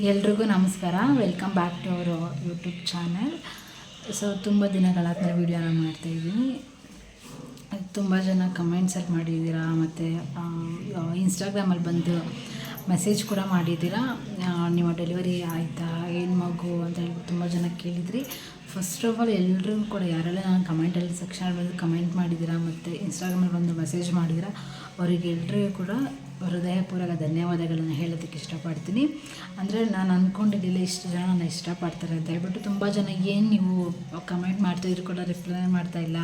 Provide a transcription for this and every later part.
ಎಲ್ರಿಗೂ ನಮಸ್ಕಾರ. Welcome back to our YouTube channel. So ತುಂಬ ದಿನಗಳಾದ್ಮೇಲೆ ವೀಡಿಯೋನ ಮಾಡ್ತಾಯಿದ್ದೀನಿ. ತುಂಬ ಜನ ಕಮೆಂಟ್ಸಲ್ಲಿ ಮಾಡಿದ್ದೀರಾ ಮತ್ತು ಇನ್ಸ್ಟಾಗ್ರಾಮಲ್ಲಿ ಬಂದು ಮೆಸೇಜ್ ಕೂಡ ಮಾಡಿದ್ದೀರಾ. ನಿಮ್ಮ ಡೆಲಿವರಿ ಆಯಿತಾ, ಏನು ಮಗು ಅಂತ ಹೇಳಿ ತುಂಬ ಜನ ಕೇಳಿದ್ರಿ. ಫಸ್ಟ್ ಆಫ್ ಆಲ್ ಎಲ್ಲರಿಗೂ ಕೂಡ ಯಾರೆಲ್ಲ ನಾನು ಕಮೆಂಟಲ್ಲಿ ಸೆಕ್ಷನಲ್ಲಿ ಬಂದು ಕಮೆಂಟ್ ಮಾಡಿದ್ದೀರಾ ಮತ್ತು ಇನ್ಸ್ಟಾಗ್ರಾಮಲ್ಲಿ ಬಂದು ಮೆಸೇಜ್ ಮಾಡಿದ್ದೀರಾ ಅವರಿಗೆ ಎಲ್ರಿಗೂ ಕೂಡ ಹೃದಯಪೂರ್ವಕ ಧನ್ಯವಾದಗಳನ್ನು ಹೇಳೋದಕ್ಕೆ ಇಷ್ಟಪಡ್ತೀನಿ. ಅಂದರೆ ನಾನು ಅಂದ್ಕೊಂಡಿದ್ದಿಲ್ಲ ಇಷ್ಟು ಜನ ನನ್ನ ಇಷ್ಟಪಡ್ತಾರೆ ಅಂತ ಹೇಳ್ಬಿಟ್ಟು. ತುಂಬ ಜನ ಏನು ನೀವು ಕಮೆಂಟ್ ಮಾಡ್ತಾಯಿದ್ರು ಕೂಡ ರಿಪ್ಲೈ ಮಾಡ್ತಾಯಿಲ್ಲ,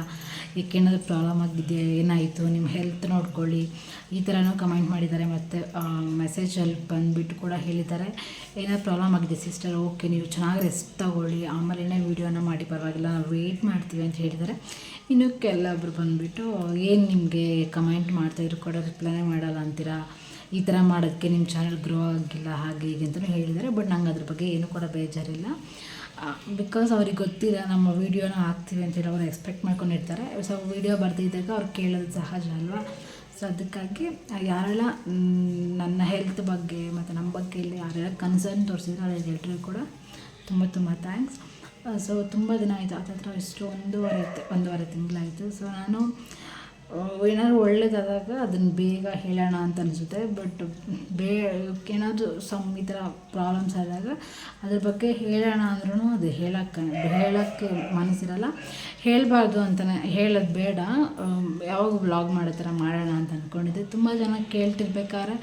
ಏನಾದರೂ ಪ್ರಾಬ್ಲಮ್ ಆಗಿದೆಯಾ, ಏನಾಯಿತು, ನಿಮ್ಮ ಹೆಲ್ತ್ ನೋಡ್ಕೊಳ್ಳಿ, ಈ ಥರನೂ ಕಮೆಂಟ್ ಮಾಡಿದ್ದಾರೆ. ಮತ್ತು ಮೆಸೇಜಲ್ಲಿ ಬಂದುಬಿಟ್ಟು ಕೂಡ ಹೇಳಿದ್ದಾರೆ, ಏನಾದ್ರು ಪ್ರಾಬ್ಲಮ್ ಆಗಿದೆ ಸಿಸ್ಟರ್, ಓಕೆ ನೀವು ಚೆನ್ನಾಗಿ ರೆಸ್ಟ್ ತಗೊಳ್ಳಿ, ಆಮೇಲೆ ವೀಡಿಯೋನ ಮಾಡಿ, ಪರವಾಗಿಲ್ಲ ನಾವು ವೆಯ್ಟ್ ಮಾಡ್ತೀವಿ ಅಂತ ಹೇಳಿದ್ದಾರೆ. ಇನ್ನು ಕೆಲವೊಬ್ರು ಬಂದುಬಿಟ್ಟು ಏನು ನಿಮಗೆ ಕಮೆಂಟ್ ಮಾಡ್ತಾಯಿದ್ರು ಕೂಡ ರಿಪ್ಲೈನೇ ಮಾಡಲ್ಲ ಅಂತೀರಾ, ಈ ಥರ ಮಾಡೋದಕ್ಕೆ ನಿಮ್ಮ ಚಾನಲ್ ಗ್ರೋ ಆಗಿಲ್ಲ ಹಾಗೆ ಹೀಗೆ ಅಂತಲೂ ಹೇಳಿದ್ದಾರೆ. ಬಟ್ ನಂಗೆ ಅದ್ರ ಬಗ್ಗೆ ಏನೂ ಕೂಡ ಬೇಜಾರಿಲ್ಲ. ಬಿಕಾಸ್ ಅವ್ರಿಗೆ ಗೊತ್ತಿಲ್ಲ ನಮ್ಮ ವೀಡಿಯೋನ ಹಾಕ್ತೀವಿ ಅಂತೇಳಿ ಅವ್ರು ಎಕ್ಸ್ಪೆಕ್ಟ್ ಮಾಡ್ಕೊಂಡಿರ್ತಾರೆ. ಸೊ ವೀಡಿಯೋ ಬರ್ತಿದ್ದಾಗ ಅವ್ರು ಕೇಳೋದು ಸಹಜ ಅಲ್ವಾ. ಸೊ ಅದಕ್ಕಾಗಿ ಯಾರೆಲ್ಲ ನನ್ನ ಹೆಲ್ತ್ ಬಗ್ಗೆ ಮತ್ತು ನಮ್ಮ ಬಗ್ಗೆ ಇಲ್ಲಿ ಯಾರೆಲ್ಲ ಕನ್ಸರ್ನ್ ತೋರಿಸಿದ್ರು ಅವ್ರಿಗೆ ಎಲ್ರಿಗೂ ಕೂಡ ತುಂಬ ತುಂಬ ಥ್ಯಾಂಕ್ಸ್. ಸೊ ತುಂಬ ದಿನ ಆಯಿತು, ಹತ್ತತ್ರ ಇಷ್ಟು ಒಂದೂವರೆ ತಿಂಗಳಾಯಿತು. ಸೊ ನಾನು ಏನಾದರೂ ಒಳ್ಳೇದಾದಾಗ ಅದನ್ನು ಬೇಗ ಹೇಳೋಣ ಅಂತ ಅನಿಸುತ್ತೆ. ಬಟ್ ಏನಾದರೂ ಈ ಥರ ಪ್ರಾಬ್ಲಮ್ಸ್ ಆದಾಗ ಅದ್ರ ಬಗ್ಗೆ ಹೇಳೋಣ ಅಂದ್ರೂ ಅದು ಹೇಳೋಕ್ಕೆ ಮನಸ್ಸಿರಲ್ಲ. ಹೇಳಬಾರ್ದು ಅಂತಲೇ, ಹೇಳೋದು ಬೇಡ, ಯಾವಾಗ ವ್ಲಾಗ್ ಮಾಡೋ ಥರ ಮಾಡೋಣ ಅಂತ ಅಂದ್ಕೊಂಡಿದ್ದೆ. ತುಂಬ ಜನ ಕೇಳ್ತಿರ್ಬೇಕಾದ್ರೆ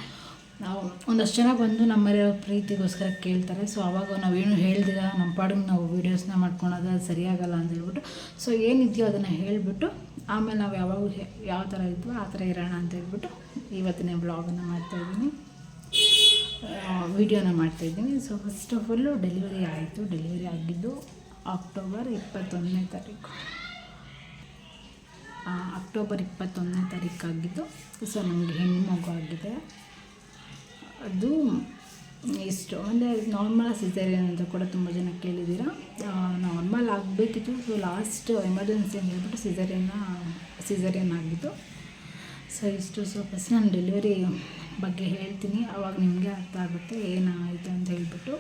ನಾವು ಒಂದಷ್ಟು ಜನ ಬಂದು ನಮ್ಮಲ್ಲಿ ಪ್ರೀತಿಗೋಸ್ಕರ ಕೇಳ್ತಾರೆ. ಸೊ ಆವಾಗ ನಾವೇನು ಹೇಳ್ದಿರ ನಮ್ಮ ಪಾಡಿಗೆ ನಾವು ವೀಡಿಯೋಸ್ನ ಮಾಡ್ಕೊಳೋದು ಅದು ಸರಿಯಾಗಲ್ಲ ಅಂತ ಹೇಳ್ಬಿಟ್ಟು, ಸೊ ಏನಿದೆಯೋ ಅದನ್ನು ಹೇಳಿಬಿಟ್ಟು ಆಮೇಲೆ ನಾವು ಯಾವ ಥರ ಇದ್ವೋ ಆ ಥರ ಇರೋಣ ಅಂತ ಹೇಳ್ಬಿಟ್ಟು ಇವತ್ತಿನ ಬ್ಲಾಗನ್ನು ಮಾಡ್ತಾಯಿದ್ದೀನಿ, ವೀಡಿಯೋನ ಮಾಡ್ತಾಯಿದ್ದೀನಿ. So first of all delivery ಆಯಿತು. ಡೆಲಿವರಿ ಆಗಿದ್ದು ಅಕ್ಟೋಬರ್ 21ನೇ ತಾರೀಕಾಗಿದ್ದು. ಸೊ ನನಗೆ ಹೆಣ್ಣು ಮಗು ಆಗಿದೆ. ಅದು ಇಷ್ಟು ಅಂದರೆ ನಾರ್ಮಲ್ ಸಿಸೇರಿಯನ್ ಅಂತ ಕೂಡ ತುಂಬ ಜನ ಕೇಳಿದ್ದೀರಾ. ನಾರ್ಮಲ್ ಆಗಬೇಕಿತ್ತು. ಸೊ ಲಾಸ್ಟ್ ಎಮರ್ಜೆನ್ಸಿ ಅಂತ ಹೇಳ್ಬಿಟ್ಟು ಸಿಸೇರಿಯನ್ ಆಗಿದ್ದು. ಸೊ ಇಷ್ಟು. ಸೊ ಫಸ್ಟ್ ನಾನು ಡೆಲಿವರಿ ಬಗ್ಗೆ ಹೇಳ್ತೀನಿ, ಆವಾಗ ನಿಮಗೆ ಅರ್ಥ ಆಗುತ್ತೆ ಏನಾಯಿತು ಅಂತ ಹೇಳ್ಬಿಟ್ಟು.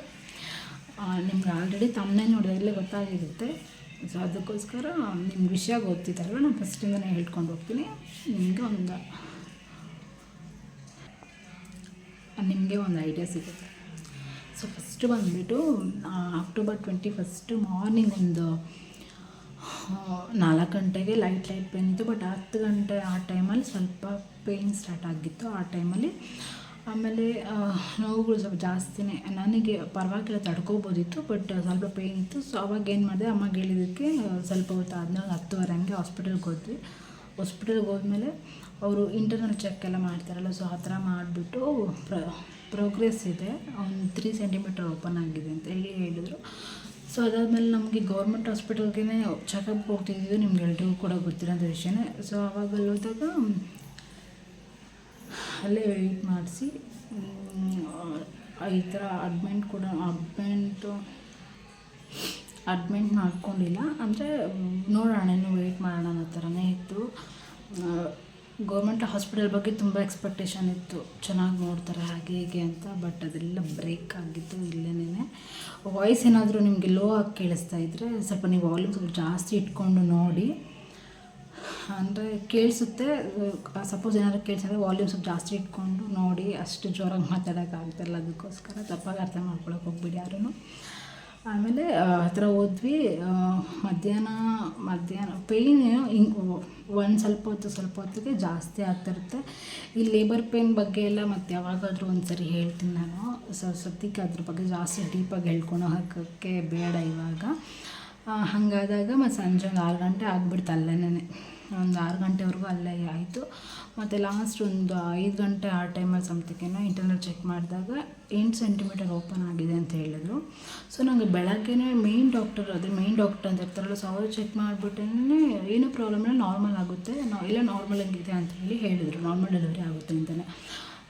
ನಿಮ್ಗೆ ಆಲ್ರೆಡಿ ತಮ್ಮನೇ ನೋಡಿದಾಗಲೇ ಗೊತ್ತಾಗಿರುತ್ತೆ. ಸೊ ಅದಕ್ಕೋಸ್ಕರ ನಿಮ್ಗೆ ವಿಷಯ ಗೊತ್ತಿತ್ತಲ್ವ, ನಾನು ಫಸ್ಟಿಂದನೇ ಹೇಳ್ಕೊಂಡು ಹೋಗ್ತೀನಿ, ನಿಮಗೆ ಒಂದು ಐಡಿಯಾ ಸಿಗುತ್ತೆ. ಸೊ ಫಸ್ಟ್ ಬಂದುಬಿಟ್ಟು ಅಕ್ಟೋಬರ್ 21 ಮಾರ್ನಿಂಗ್ ಒಂದು 4 ಗಂಟೆಗೆ ಲೈಟ್ ಪೇನ್ ಇತ್ತು. ಬಟ್ 10 ಗಂಟೆ ಆ ಟೈಮಲ್ಲಿ ಸ್ವಲ್ಪ ಪೇಯ್ನ್ ಸ್ಟಾರ್ಟ್ ಆಗಿತ್ತು. ಆ ಟೈಮಲ್ಲಿ ಆಮೇಲೆ ನೋವುಗಳು ಸ್ವಲ್ಪ ಜಾಸ್ತಿನೇ, ನನಗೆ ಪರವಾಗಿಲ್ಲ ತಡ್ಕೋಬೋದಿತ್ತು, ಬಟ್ ಸ್ವಲ್ಪ ಪೇಯ್ನ್ ಇತ್ತು. ಸೊ ಅವಾಗ ಏನು ಮಾಡಿದೆ, ಅಮ್ಮಗೆ ಹೇಳಿದ್ದಕ್ಕೆ ಸ್ವಲ್ಪ ಹೊತ್ತು ಆದಮೇಲೆ 10:30 ಹಂಗೆ ಹಾಸ್ಪಿಟಲ್ಗೆ ಹೋದ್ಮೇಲೆ ಅವರು ಇಂಟರ್ನಲ್ ಚೆಕ್ ಎಲ್ಲ ಮಾಡ್ತಾರಲ್ಲ, ಸೊ ಆ ಥರ ಮಾಡಿಬಿಟ್ಟು ಪ್ರೋಗ್ರೆಸ್ ಇದೆ, ಒಂದು 3 ಸೆಂಟಿಮೀಟರ್ ಓಪನ್ ಆಗಿದೆ ಅಂತ ಹೇಳಿದರು. ಸೊ ಅದಾದಮೇಲೆ ನಮಗೆ ಗೌರ್ಮೆಂಟ್ ಹಾಸ್ಪಿಟಲ್ಗೆ ಚೆಕಪ್ಗೆ ಹೋಗ್ತಿದ್ದು, ನಿಮ್ಗೆಲ್ರಿಗೂ ಕೂಡ ಗೊತ್ತಿರೋಂಥ ವಿಷಯನೇ. ಸೊ ಆವಾಗ ಹೋದಾಗ ಅಲ್ಲೇ ವೆಯ್ಟ್ ಮಾಡಿಸಿ ಈ ಥರ ಅಡ್ಮೆಂಟ್ ಮಾಡ್ಕೊಂಡಿಲ್ಲ, ಅಂದರೆ ನೋಡೋಣ ಇನ್ನೂ ವೆಯ್ಟ್ ಮಾಡೋಣ ಅನ್ನೋ ಥರನೇ ಇತ್ತು. ಗೌರ್ಮೆಂಟ್ ಹಾಸ್ಪಿಟಲ್ ಬಗ್ಗೆ ತುಂಬ ಎಕ್ಸ್ಪೆಕ್ಟೇಷನ್ ಇತ್ತು, ಚೆನ್ನಾಗಿ ನೋಡ್ತಾರೆ ಹಾಗೆ ಹೀಗೆ ಅಂತ. ಬಟ್ ಅದೆಲ್ಲ ಬ್ರೇಕ್ ಆಗಿತ್ತು ಇಲ್ಲೇನೇ. ವಾಯ್ಸ್ ಏನಾದರೂ ನಿಮಗೆ ಲೋ ಆಗಿ ಕೇಳಿಸ್ತಾ ಇದ್ದರೆ ಸ್ವಲ್ಪ ನೀವು ವಾಲ್ಯೂಮ್ ಸ್ವಲ್ಪ ಜಾಸ್ತಿ ಇಟ್ಕೊಂಡು ನೋಡಿ, ಅಂದರೆ ಕೇಳಿಸುತ್ತೆ. ಸಪೋಸ್ ಏನಾದರೂ ಕೇಳಿಸಿದ್ರೆ ವಾಲ್ಯೂಮ್ ಸ್ವಲ್ಪ ಜಾಸ್ತಿ ಇಟ್ಕೊಂಡು ನೋಡಿ, ಅಷ್ಟು ಜೋರಾಗಿ ಮಾತಾಡೋಕ್ಕಾಗ್ತಾಯಿಲ್ಲ, ಅದಕ್ಕೋಸ್ಕರ ತಪ್ಪಾಗಿ ಅರ್ಥ ಮಾಡ್ಕೊಳಕ್ಕೆ ಹೋಗ್ಬಿಡಿ ಯಾರೂ. ಆಮೇಲೆ ಹತ್ರ ಹೋದ್ವಿ. ಮಧ್ಯಾಹ್ನ ಪೇಯ್ನ್ ಹಿಂಗೆ ಸ್ವಲ್ಪ ಹೊತ್ತಿಗೆ ಜಾಸ್ತಿ ಆಗ್ತಿರುತ್ತೆ. ಈ ಲೇಬರ್ ಪೇಯ್ನ್ ಬಗ್ಗೆ ಎಲ್ಲ ಮತ್ತು ಯಾವಾಗಾದರೂ ಒಂದು ಸರಿ ಹೇಳ್ತೀನಿ ನಾನು. ಸದ್ಯಕ್ಕೆ ಅದ್ರ ಬಗ್ಗೆ ಜಾಸ್ತಿ ಡೀಪಾಗಿ ಹೇಳ್ಕೊಂಡು ಹಾಕೋಕ್ಕೆ ಬೇಡ ಇವಾಗ. ಹಾಗಾದಾಗ ಮತ್ತು ಸಂಜೆ ಒಂದು 6 ಗಂಟೆ ಆಗಿಬಿಡ್ತು, ಅಲ್ಲೇ ಒಂದು 6 ಗಂಟೆವರೆಗೂ ಅಲ್ಲೇ ಆಯಿತು. ಮತ್ತು ಲಾಸ್ಟ್ ಒಂದು 5 ಗಂಟೆ ಆ ಟೈಮಲ್ಲಿ ಸಮಥಿಂಗೇನೋ ಇಂಟರ್ನಲ್ ಚೆಕ್ ಮಾಡಿದಾಗ 8 ಸೆಂಟಿಮೀಟರ್ ಓಪನ್ ಆಗಿದೆ ಅಂತ ಹೇಳಿದ್ರು. ಸೊ ನನಗೆ ಬೆಳಗ್ಗೆನೇ ಮೇನ್ ಡಾಕ್ಟರ್ ಅಂತ ಇರ್ತಾರಲ್ಲ, ಸೊ ಅವರು ಚೆಕ್ ಮಾಡಿಬಿಟ್ಟೇ ಏನೂ ಪ್ರಾಬ್ಲಮ್ ಇಲ್ಲ, ನಾರ್ಮಲ್ ಆಗುತ್ತೆ, ಎಲ್ಲ ನಾರ್ಮಲ್ ಆಗಿದೆ ಅಂತ ಹೇಳಿ ಹೇಳಿದರು, ನಾರ್ಮಲ್ ಡೆಲಿವರಿ ಆಗುತ್ತೆ ಅಂತಲೇ.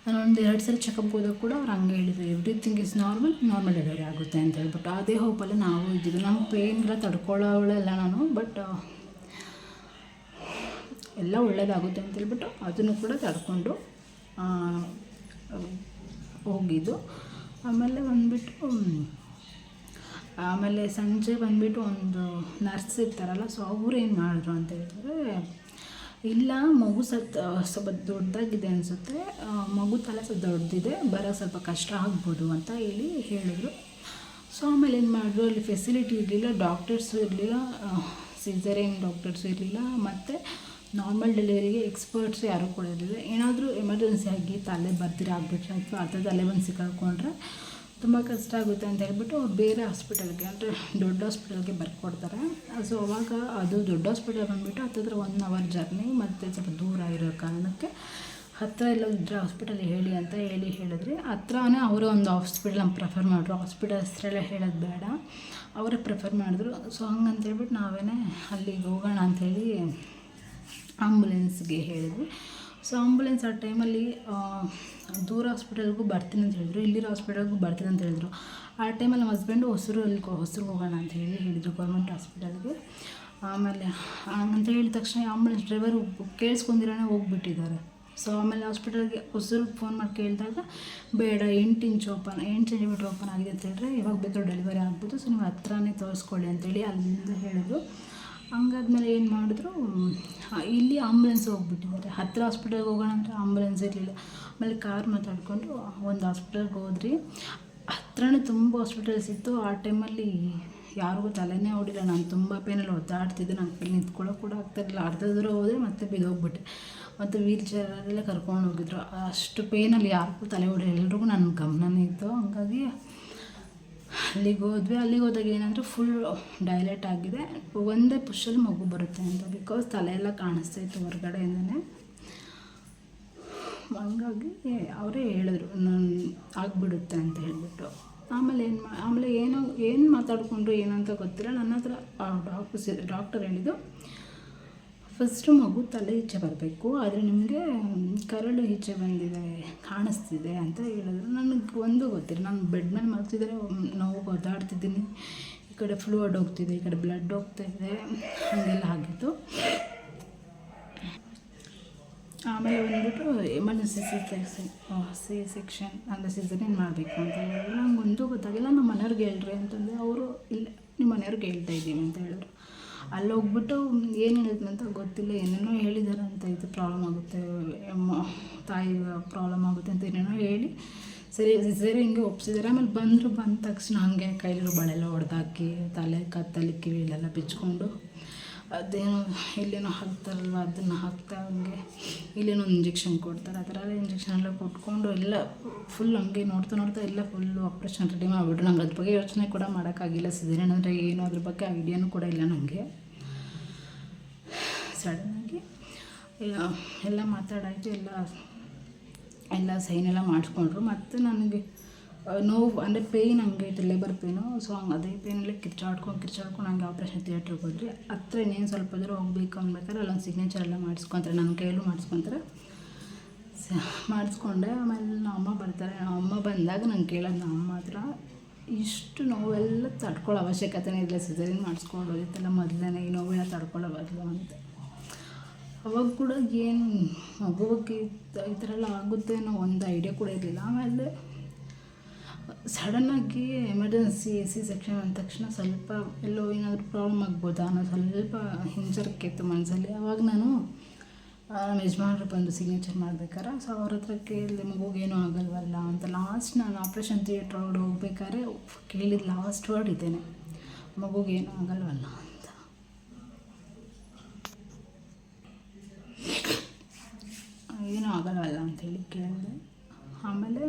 ನಾನು ಒಂದು 2 ಸಲ ಚೆಕಪ್ಗೆ ಹೋದಾಗ ಕೂಡ ಅವ್ರು ಹಂಗೆ ಹೇಳಿದ್ರು, ಎವ್ರಿಥಿಂಗ್ ಇಸ್ ನಾರ್ಮಲ್ ಡೆಲಿವರಿ ಆಗುತ್ತೆ ಅಂತ ಹೇಳ್ಬಿಟ್ಟು. ಅದೇ ಹೋಪಲ್ಲಿ ನಾವು ಇದ್ದಿದ್ದು. ನಮ್ಗೆ ಪೇಯ್ನ್ಗೆಲ್ಲ ತಡ್ಕೊಳ್ಳೋಳೆಲ್ಲ ನಾನು, ಬಟ್ ಎಲ್ಲ ಒಳ್ಳೆಯದಾಗುತ್ತೆ ಅಂತ ಹೇಳ್ಬಿಟ್ಟು ಅದನ್ನು ಕೂಡ ತಡ್ಕೊಂಡು ಹೋಗಿದ್ದು. ಆಮೇಲೆ ಬಂದುಬಿಟ್ಟು ಆಮೇಲೆ ಸಂಜೆ ಬಂದುಬಿಟ್ಟು ಒಂದು ನರ್ಸ್ ಇರ್ತಾರಲ್ಲ, ಸೊ ಅವ್ರು ಏನು ಮಾಡಿದ್ರು ಅಂತ ಹೇಳಿದ್ರೆ, ಇಲ್ಲ ಮಗು ಸ್ವಲ್ಪ ದೊಡ್ಡದಾಗಿದೆ ಅನಿಸುತ್ತೆ, ಮಗು ತಲೆ ಸ್ವಲ್ಪ ದೊಡ್ಡದಿದೆ, ಬರೋಕ್ಕೆ ಸ್ವಲ್ಪ ಕಷ್ಟ ಆಗ್ಬೋದು ಅಂತ ಹೇಳಿದ್ರು. ಸೊ ಆಮೇಲೆ ಏನು ಮಾಡಿದ್ರು, ಅಲ್ಲಿ ಫೆಸಿಲಿಟಿ ಇರಲಿಲ್ಲ, ಡಾಕ್ಟರ್ಸು ಇರಲಿಲ್ಲ, ಸಿಸೇರಿಯನ್ ಡಾಕ್ಟರ್ಸು ಇರಲಿಲ್ಲ, ಮತ್ತು ನಾರ್ಮಲ್ ಡೆಲಿವರಿಗೆ ಎಕ್ಸ್ಪರ್ಟ್ಸ್ ಯಾರೂ ಕೂಡ ಇರಲಿಲ್ಲ. ಏನಾದರೂ ಎಮರ್ಜೆನ್ಸಿ ಆಗಿ ತಲೆ ಬರ್ದಿರ ಆಗಿಬಿಟ್ರೆ ಅಥವಾ ಅರ್ಧ ತಲೆ ಬಂದು ಸಿಕ್ಕಾಕೊಂಡ್ರೆ ತುಂಬ ಕಷ್ಟ ಆಗುತ್ತೆ ಅಂತ ಹೇಳ್ಬಿಟ್ಟು ಅವ್ರು ಬೇರೆ ಹಾಸ್ಪಿಟಲ್ಗೆ, ಅಂದರೆ ದೊಡ್ಡ ಹಾಸ್ಪಿಟಲ್ಗೆ ಬರ್ಕೊಡ್ತಾರೆ. ಸೊ ಅವಾಗ ಅದು ದೊಡ್ಡ ಹಾಸ್ಪಿಟಲ್ ಬಂದುಬಿಟ್ಟು ಹತ್ತಿರ 1 ಅವರ್ ಜರ್ನಿ, ಮತ್ತು ಸ್ವಲ್ಪ ದೂರ ಇರೋ ಕಾರಣಕ್ಕೆ ಹತ್ತಿರ ಎಲ್ಲ ಇದ್ದರೆ ಹಾಸ್ಪಿಟಲ್ ಹೇಳಿ ಅಂತ ಹೇಳಿದ್ರಿ. ಹತ್ರನೇ ಅವರೇ ಒಂದು ಹಾಸ್ಪಿಟಲ್ ನಮ್ಗೆ ಪ್ರಿಫರ್ ಮಾಡಿದ್ರು. ಹಾಸ್ಪಿಟಲ್ ಹೆಸರೆಲ್ಲ ಹೇಳೋದು ಬೇಡ, ಅವರೇ ಪ್ರಿಫರ್ ಮಾಡಿದ್ರು. ಸೊ ಹಂಗಂತ ಹೇಳ್ಬಿಟ್ಟು ನಾವೇ ಅಲ್ಲಿಗೆ ಹೋಗೋಣ ಅಂಥೇಳಿ ಆಂಬುಲೆನ್ಸ್ಗೆ ಹೇಳಿದ್ವಿ. ಸೊ ಆಂಬುಲೆನ್ಸ್ ಆ ಟೈಮಲ್ಲಿ ದೂರ ಹಾಸ್ಪಿಟಲ್ಗೂ ಬರ್ತೀನಿ ಅಂತ ಹೇಳಿದ್ರು, ಇಲ್ಲಿರೋ ಹಾಸ್ಪಿಟಲ್ಗೂ ಬರ್ತೀನಿ ಅಂತ ಹೇಳಿದ್ರು. ಆ ಟೈಮಲ್ಲಿ ನಮ್ಮ ಹಸ್ಬೆಂಡು ಹೊಸೂರಿಗೆ ಹೋಗೋಣ ಅಂತ ಹೇಳಿದರು ಗೌರ್ಮೆಂಟ್ ಹಾಸ್ಪಿಟಲ್ಗೆ. ಆಮೇಲೆ ಹಂಗಂತ ಹೇಳಿದ ತಕ್ಷಣ ಆಂಬುಲೆನ್ಸ್ ಡ್ರೈವರು ಕೇಳಿಸ್ಕೊಂಡಿರೋನೇ ಹೋಗ್ಬಿಟ್ಟಿದ್ದಾರೆ. ಸೊ ಆಮೇಲೆ ಹಾಸ್ಪಿಟಲ್ಗೆ ಹೊಸೂರಿಗೆ ಫೋನ್ ಮಾಡಿ ಕೇಳಿದಾಗ, ಬೇಡ 8 ಸೆಂಟಿಮೀಟ್ರ್ ಓಪನ್ ಆಗಿದೆ ಅಂತ ಹೇಳಿದ್ರೆ, ಇವಾಗ ಬೇಕಾದ್ರೂ ಡೆಲಿವರಿ ಆಗ್ಬೋದು, ಸೊ ನೀವು ಹತ್ರನೇ ತೋರಿಸ್ಕೊಳ್ಳಿ ಅಂತೇಳಿ ಅಲ್ಲಿಂದ ಹೇಳಿದ್ರು. ಹಂಗಾದ್ಮೇಲೆ ಏನು ಮಾಡಿದ್ರು, ಇಲ್ಲಿ ಆಂಬುಲೆನ್ಸ್ ಹೋಗ್ಬಿಟ್ಟಿದ್ದಾರೆ. ಹತ್ತಿರ ಹಾಸ್ಪಿಟಲ್ಗೆ ಹೋಗೋಣ ಅಂದರೆ ಆಂಬುಲೆನ್ಸ್ ಇರಲಿಲ್ಲ. ಆಮೇಲೆ ಕಾರ್ ಮಾತಾಡಿಕೊಂಡು ಒಂದು ಹಾಸ್ಪಿಟಲ್ಗೆ ಹೋದ್ರಿ. ಹತ್ರನೇ ತುಂಬ ಹಾಸ್ಪಿಟಲ್ಸ್ ಇತ್ತು. ಆ ಟೈಮಲ್ಲಿ ಯಾರಿಗೂ ತಲೆನೇ ಹೊಡಿಲ್ಲ. ನಾನು ತುಂಬ ಪೇನಲ್ಲಿ ಒದ್ದಾಡ್ತಿದ್ದೆ, ನಂಗೆ ಕೈಲಿ ನಿಂತ್ಕೊಳ್ಳೋಕೆ ಕೂಡ ಆಗ್ತಾಯಿರಲಿಲ್ಲ. ಅರ್ಧ ದೂರ ಹೋದರೆ ಮತ್ತೆ ಬಿದ್ದೋಗ್ಬಿಟ್ಟೆ. ಮತ್ತು ವೀಲ್ ಚೇರಲ್ಲೆಲ್ಲ ಕರ್ಕೊಂಡು ಹೋಗಿದ್ರು. ಅಷ್ಟು ಪೇನಲ್ಲಿ ಯಾರಿಗೂ ತಲೆ ಹೊಡಿಲ್ಲ, ಎಲ್ರಿಗೂ ನನ್ನ ಗಮನನೇ ಇತ್ತು. ಹಂಗಾಗಿ ಅಲ್ಲಿಗೆ ಹೋದಾಗ ಏನಂದರೆ ಫುಲ್ ಡೈಲೇಟ್ ಆಗಿದೆ, ಒಂದೇ ಪುಷಲ್ಲಿ ಮಗು ಬರುತ್ತೆ ಅಂತ, ಬಿಕಾಸ್ ತಲೆ ಎಲ್ಲ ಕಾಣಿಸ್ತಾಯಿತ್ತು ಹೊರಗಡೆಯಿಂದನೇ. ಹಂಗಾಗಿ ಅವರೇ ಹೇಳಿದ್ರು ನಾನು ಆಗಿಬಿಡುತ್ತೆ ಅಂತ ಹೇಳಿಬಿಟ್ಟು. ಆಮೇಲೆ ಏನು ಮಾತಾಡಿಕೊಂಡ್ರು ಏನಂತ ಗೊತ್ತಿಲ್ಲ. ನನ್ನ ಹತ್ರ ಡಾಕ್ಟರ್ ಹೇಳಿದ್ದು, ಫಸ್ಟು ಮಗು ತಲೆ ಈಚೆ ಬರಬೇಕು, ಆದರೆ ನಿಮಗೆ ಕರಳು ಈಚೆ ಬಂದಿದೆ, ಕಾಣಿಸ್ತಿದೆ ಅಂತ ಹೇಳಿದ್ರು. ನನಗೆ ಒಂದು ಗೊತ್ತಿಲ್ಲ, ನಾನು ಬೆಡ್ ಮೇಲೆ ಮಲಗ್ತಿದ್ರೆ ನೋವು ಒದ್ದಾಡ್ತಿದ್ದೀನಿ, ಈ ಕಡೆ ಫ್ಲೂಯಿಡ್ ಹೋಗ್ತಿದೆ, ಈ ಕಡೆ ಬ್ಲಡ್ ಹೋಗ್ತಾಯಿದೆ, ಹಾಗೆಲ್ಲ ಆಗಿತ್ತು. ಆಮೇಲೆ ಬಂದುಬಿಟ್ಟು ಎಮರ್ಜೆನ್ಸಿ ಸಿ ಸೆಕ್ಷನ್ ಅಂದರೆ ಸಿಸೇರಿಯನ್ ಮಾಡಬೇಕು ಅಂತ ಹೇಳಿದ್ರು. ನಂಗೊಂದು ಗೊತ್ತಾಗಿಲ್ಲ. ನಮ್ಮ ಮನೆಯವ್ರಿಗೆ ಹೇಳ್ರಿ ಅಂತಂದರೆ, ಅವರು ಇಲ್ಲ ನಿಮ್ಮ ಮನೆಯವ್ರಿಗೆ ಹೇಳ್ತಾ ಇದ್ದೀವಿ ಅಂತ ಹೇಳಿದ್ರು. ಅಲ್ಲಿ ಹೋಗ್ಬಿಟ್ಟು ಏನು ಹೇಳಿದ್ರು ಅಂತ ಗೊತ್ತಿಲ್ಲ, ಏನೇನೋ ಹೇಳಿದ್ದಾರೆ ಅಂತ, ಇದು ಪ್ರಾಬ್ಲಮ್ ಆಗುತ್ತೆ, ತಾಯಿ ಪ್ರಾಬ್ಲಮ್ ಆಗುತ್ತೆ ಅಂತ ಏನೇನೋ ಹೇಳಿ ಸರಿ ಹಿಂಗೆ ಒಪ್ಸಿದ್ದಾರೆ. ಆಮೇಲೆ ಬಂದ ತಕ್ಷಣ ಹಾಗೆ ಕೈಲಿರೋ ಬಳೆಲ್ಲ ಹೊಡೆದಾಕಿ ಕತ್ತಲ್ಲಿ ಕಿವಿಲೆಲ್ಲ ಬಿಚ್ಕೊಂಡು, ಅದೇನೋ ಇಲ್ಲೇನೋ ಹಾಕ್ತಾರಲ್ವ ಅದನ್ನು ಹಾಕ್ತಾ ಹಂಗೆ ಇಲ್ಲೇನೋ ಇಂಜೆಕ್ಷನ್ ಕೊಡ್ತಾರೆ, ಆ ಥರ ಎಲ್ಲ ಇಂಜೆಕ್ಷನ್ ಎಲ್ಲ ಕೊಟ್ಕೊಂಡು ಎಲ್ಲ ಫುಲ್ ಹಂಗೆ ನೋಡ್ತಾ ಎಲ್ಲ ಫುಲ್ಲು ಆಪ್ರೇಷನ್ ರೆಡಿ ಮಾಡಿಬಿಟ್ರು. ನಂಗೆ ಅದ್ರ ಬಗ್ಗೆ ಯೋಚನೆ ಕೂಡ ಮಾಡೋಕ್ಕಾಗಿಲ್ಲ. ಸಿಸೇರಿಯನ್ ಅಂದರೆ ಏನು ಅದ್ರ ಬಗ್ಗೆ ಐಡಿಯಾನೂ ಕೂಡ ಇಲ್ಲ ನನಗೆ. ಸಡನ್ನಾಗಿ ಎಲ್ಲ ಮಾತಾಡಾಯಿತು, ಎಲ್ಲ ಸೈನೆಲ್ಲ ಮಾಡಿಸ್ಕೊಂಡ್ರು. ಮತ್ತು ನನಗೆ ನೋವು ಅಂದರೆ ಪೇಯ್ನ್ ಹಂಗೆ ಇತ್ತು, ಲೇಬರ್ ಪೇಯ್ನು. ಸೊ ಹಂಗೆ ಅದೇ ಪೇಯ್ನಲ್ಲಿ ಕಿರ್ಚಾಡ್ಕೊಂಡು ಹಂಗೆ ಆಪ್ರೇಷನ್ ಥಿಯೇಟ್ರಿಗೆ ಹೋದ್ರಿ. ಹತ್ರ ಇನ್ನೇನು ಸ್ವಲ್ಪ ದೂರ ಹೋಗ್ಬೇಕು ಅನ್ಬೇಕಾದ್ರೆ ಅಲ್ಲೊಂದು ಸಿಗ್ನೇಚರ್ ಎಲ್ಲ ಮಾಡಿಸ್ಕೊತಾರೆ, ನನ್ನ ಕೈಯಲ್ಲೂ ಮಾಡಿಸ್ಕೊತಾರೆ. ಮಾಡಿಸ್ಕೊಂಡೆ. ಆಮೇಲೆ ನಮ್ಮ ಅಮ್ಮ ಬರ್ತಾರೆ. ನಮ್ಮ ಅಮ್ಮ ಬಂದಾಗ ನಂಗೆ ಕೇಳೋದು ನಮ್ಮ ಅಮ್ಮ ಹತ್ರ, ಇಷ್ಟು ನೋವೆಲ್ಲ ತಡ್ಕೊಳ್ಳೋ ಅವಶ್ಯಕತೆನೇ ಇಲ್ಲ, ಸಿಸೇರಿಯನ್ ಮಾಡಿಸ್ಕೊಳ್ಳೋದಿತ್ತಲ್ಲ ಮೊದಲನೇ, ಈ ನೋವೆಲ್ಲ ತಡ್ಕೊಳ್ಳೋ ಬದಲು ಅಂತ. ಅವಾಗ ಕೂಡ ಏನು ಮಗುವಿಗೆ ಈ ಥರ ಎಲ್ಲ ಆಗುತ್ತೆ ಅನ್ನೋ ಒಂದು ಐಡಿಯಾ ಕೂಡ ಇರಲಿಲ್ಲ. ಆಮೇಲೆ ಸಡನ್ನಾಗಿ ಎಮರ್ಜೆನ್ಸಿ ಸಿ ಸೆಕ್ಷನ್ ಅಂದ ತಕ್ಷಣ ಸ್ವಲ್ಪ ಎಲ್ಲೋ ಏನಾದರೂ ಪ್ರಾಬ್ಲಮ್ ಆಗ್ಬೋದಾ ಅನ್ನೋ ಸ್ವಲ್ಪ ಹಿಂಜರಿಕೆ ಮನಸ್ಸಲ್ಲಿ. ಆವಾಗ ನಾನು ಯಜಮಾನ್ರು ಬಂದು ಸಿಗ್ನೇಚರ್ ಮಾಡ್ಬೇಕಾರೆ, ಸೊ ಅವ್ರ ಹತ್ರ ಕೇಳಿದೆ ಮಗುಗೇನೂ ಆಗಲ್ವಲ್ಲ ಅಂತ. ಲಾಸ್ಟ್ ನಾನು ಆಪ್ರೇಷನ್ ಥಿಯೇಟ್ರ್ ಒಳಗಡೆ ಹೋಗ್ಬೇಕಾದ್ರೆ ಕೇಳಿದ ಲಾಸ್ಟ್ ವರ್ಡ್ ಇದ್ದೇನೆ, ಮಗುಗೇನೂ ಆಗಲ್ವಲ್ಲ ಅಂತ. ಏನೂ ಆಗಲ್ವಲ್ಲ ಅಂಥೇಳಿ ಕೇಳಿದೆ. ಆಮೇಲೆ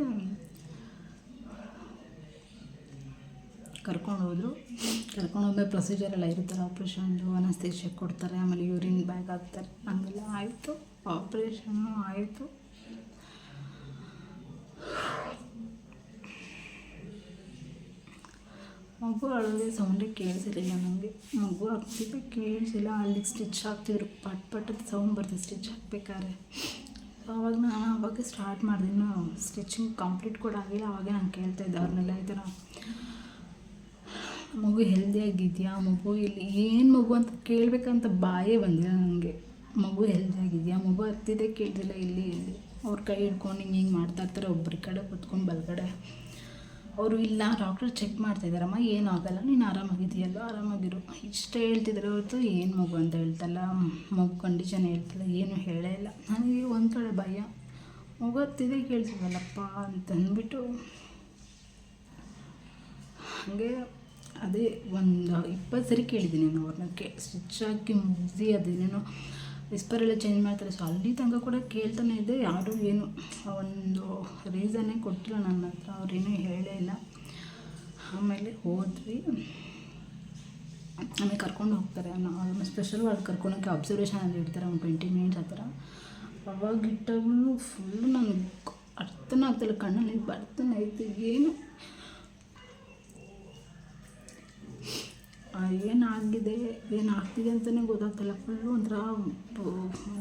ಕರ್ಕೊಂಡು ಹೋದ್ಮೇಲೆ ಪ್ರೊಸೀಜರ್ ಎಲ್ಲ ಇರ್ತಾರೆ, ಆಪ್ರೇಷನ್ದು ಅನಸ್ತೇಷಿಯಾ ಕೊಡ್ತಾರೆ, ಆಮೇಲೆ ಯೂರಿನ್ ಬ್ಯಾಗ್ ಹಾಕ್ತಾರೆ, ಹಂಗೆಲ್ಲ ಆಯಿತು. ಆಪ್ರೇಷನ್ನು ಆಯಿತು. ಮಗು ಅಳೋದೇ ಸೌಂಡೇ ಕೇಳಿಸಿರಲಿಲ್ಲ ನನಗೆ. ಮಗು ಆಗ್ತಿದ್ದೆ ಕೇಳಿಸಿಲ್ಲ. ಅಲ್ಲಿಗೆ ಸ್ಟಿಚ್ ಹಾಕ್ತಿದ್ರು, ಪಟ್ಟದ ಸೌಂಡ್ ಬರ್ತಿತ್ತು ಸ್ಟಿಚ್ ಹಾಕ್ಬೇಕಾದ್ರೆ. ಆವಾಗ ನಾನು ಅವಾಗ ಸ್ಟಾರ್ಟ್ ಮಾಡಿದೆ, ಇನ್ನೂ ಸ್ಟಿಚಿಂಗ್ ಕಂಪ್ಲೀಟ್ ಕೂಡ ಆಗಿಲ್ಲ. ಆವಾಗ ನಾನು ಕೇಳ್ತಾಯಿದ್ದೆ ಅವ್ರನ್ನೆಲ್ಲ, ಈ ಥರ ಮಗು ಹೆಲ್ದಿಯಾಗಿದೆಯಾ, ಮಗು ಇಲ್ಲಿ ಏನು ಮಗು ಅಂತ ಕೇಳಬೇಕಂತ ಬಾಯೇ ಬಂದಿಲ್ಲ ನನಗೆ. ಮಗು ಹೆಲ್ದಿಯಾಗಿದೆಯಾ, ಮಗು ಹತ್ತಿದೆ ಕೇಳ್ತಿಲ್ಲ. ಇಲ್ಲಿ ಅವ್ರ ಕೈ ಹಿಡ್ಕೊಂಡು ಹಿಂಗೆ ಮಾಡ್ತಾಯಿರ್ತಾರೆ, ಒಬ್ಬರ ಕಡೆ ಕೂತ್ಕೊಂಡು ಬಲಗಡೆ ಅವರು ಇಲ್ಲ ಡಾಕ್ಟ್ರು ಚೆಕ್ ಮಾಡ್ತಾಯಿದ್ದಾರಮ್ಮ ಏನೂ ಆಗೋಲ್ಲ, ನೀನು ಆರಾಮಾಗಿದೆಯಲ್ಲ, ಆರಾಮಾಗಿರು ಇಷ್ಟೇ ಹೇಳ್ತಿದ್ದಾರೆ ಹೊರತು ಏನು ಮಗು ಅಂತ ಹೇಳ್ತಲ್ಲ, ಮಗು ಕಂಡೀಷನ್ ಹೇಳ್ತಿಲ್ಲ, ಏನೂ ಹೇಳೇ ಇಲ್ಲ. ನನಗೆ ಒಂದು ಕಡೆ ಭಯ, ಮಗು ಹತ್ತಿದೆ ಕೇಳ್ತಿದ್ದಲ್ಲಪ್ಪ ಅಂತಂದ್ಬಿಟ್ಟು ಹಾಗೆ ಅದೇ ಒಂದು 20 ಸರಿ ಕೇಳಿದ್ದೀನಿ ನಾನು ಅವ್ರನ್ನ. ಸ್ಟಿಚ್ ಹಾಕಿ ಮುಗಿಸಿ ಅದೇನೇನೋ ವಿಸ್ಪರೆಲ್ಲ ಚೇಂಜ್ ಮಾಡ್ತಾರೆ. ಸೊ ಅಲ್ಲಿ ತನಕ ಕೂಡ ಕೇಳ್ತಾನೆ ಇದೆ, ಯಾರೂ ಏನು ಒಂದು ರೀಸನ್ನೇ ಕೊಟ್ಟಿಲ್ಲ ನನ್ನ ಹತ್ರ, ಅವ್ರೇನೂ ಹೇಳೇ ಇಲ್ಲ. ಆಮೇಲೆ ಹೋದ್ವಿ, ಆಮೇಲೆ ಕರ್ಕೊಂಡು ಹೋಗ್ತಾರೆ, ಆಲ್ಮೋಸ್ಟ್ ಸ್ಪೆಷಲ್ ವಾರ್ಡ್ ಕರ್ಕೊಂಡೋಗಿ ಅಬ್ಸರ್ವೇಷನಲ್ಲಿ ಇಡ್ತಾರೆ ಒಂದು 20 ಮಿನಿಟ್ಸ್ ಆ ಥರ. ಅವಾಗಿಟ್ಟಾಗೂ ಫುಲ್ಲು ನನಗೆ ಅರ್ಥನೇ ಆಗ್ತಿಲ್ಲ, ಕಣ್ಣಲ್ಲಿ ಬರ್ತಾನೆ ಐತೆ, ಏನು ಏನಾಗಿದೆ ಏನಾಗ್ತಿದೆ ಅಂತಲೇ ಗೊತ್ತಾಗ್ತಿಲ್ಲ. ಫುಲ್ಲು ಒಂಥರ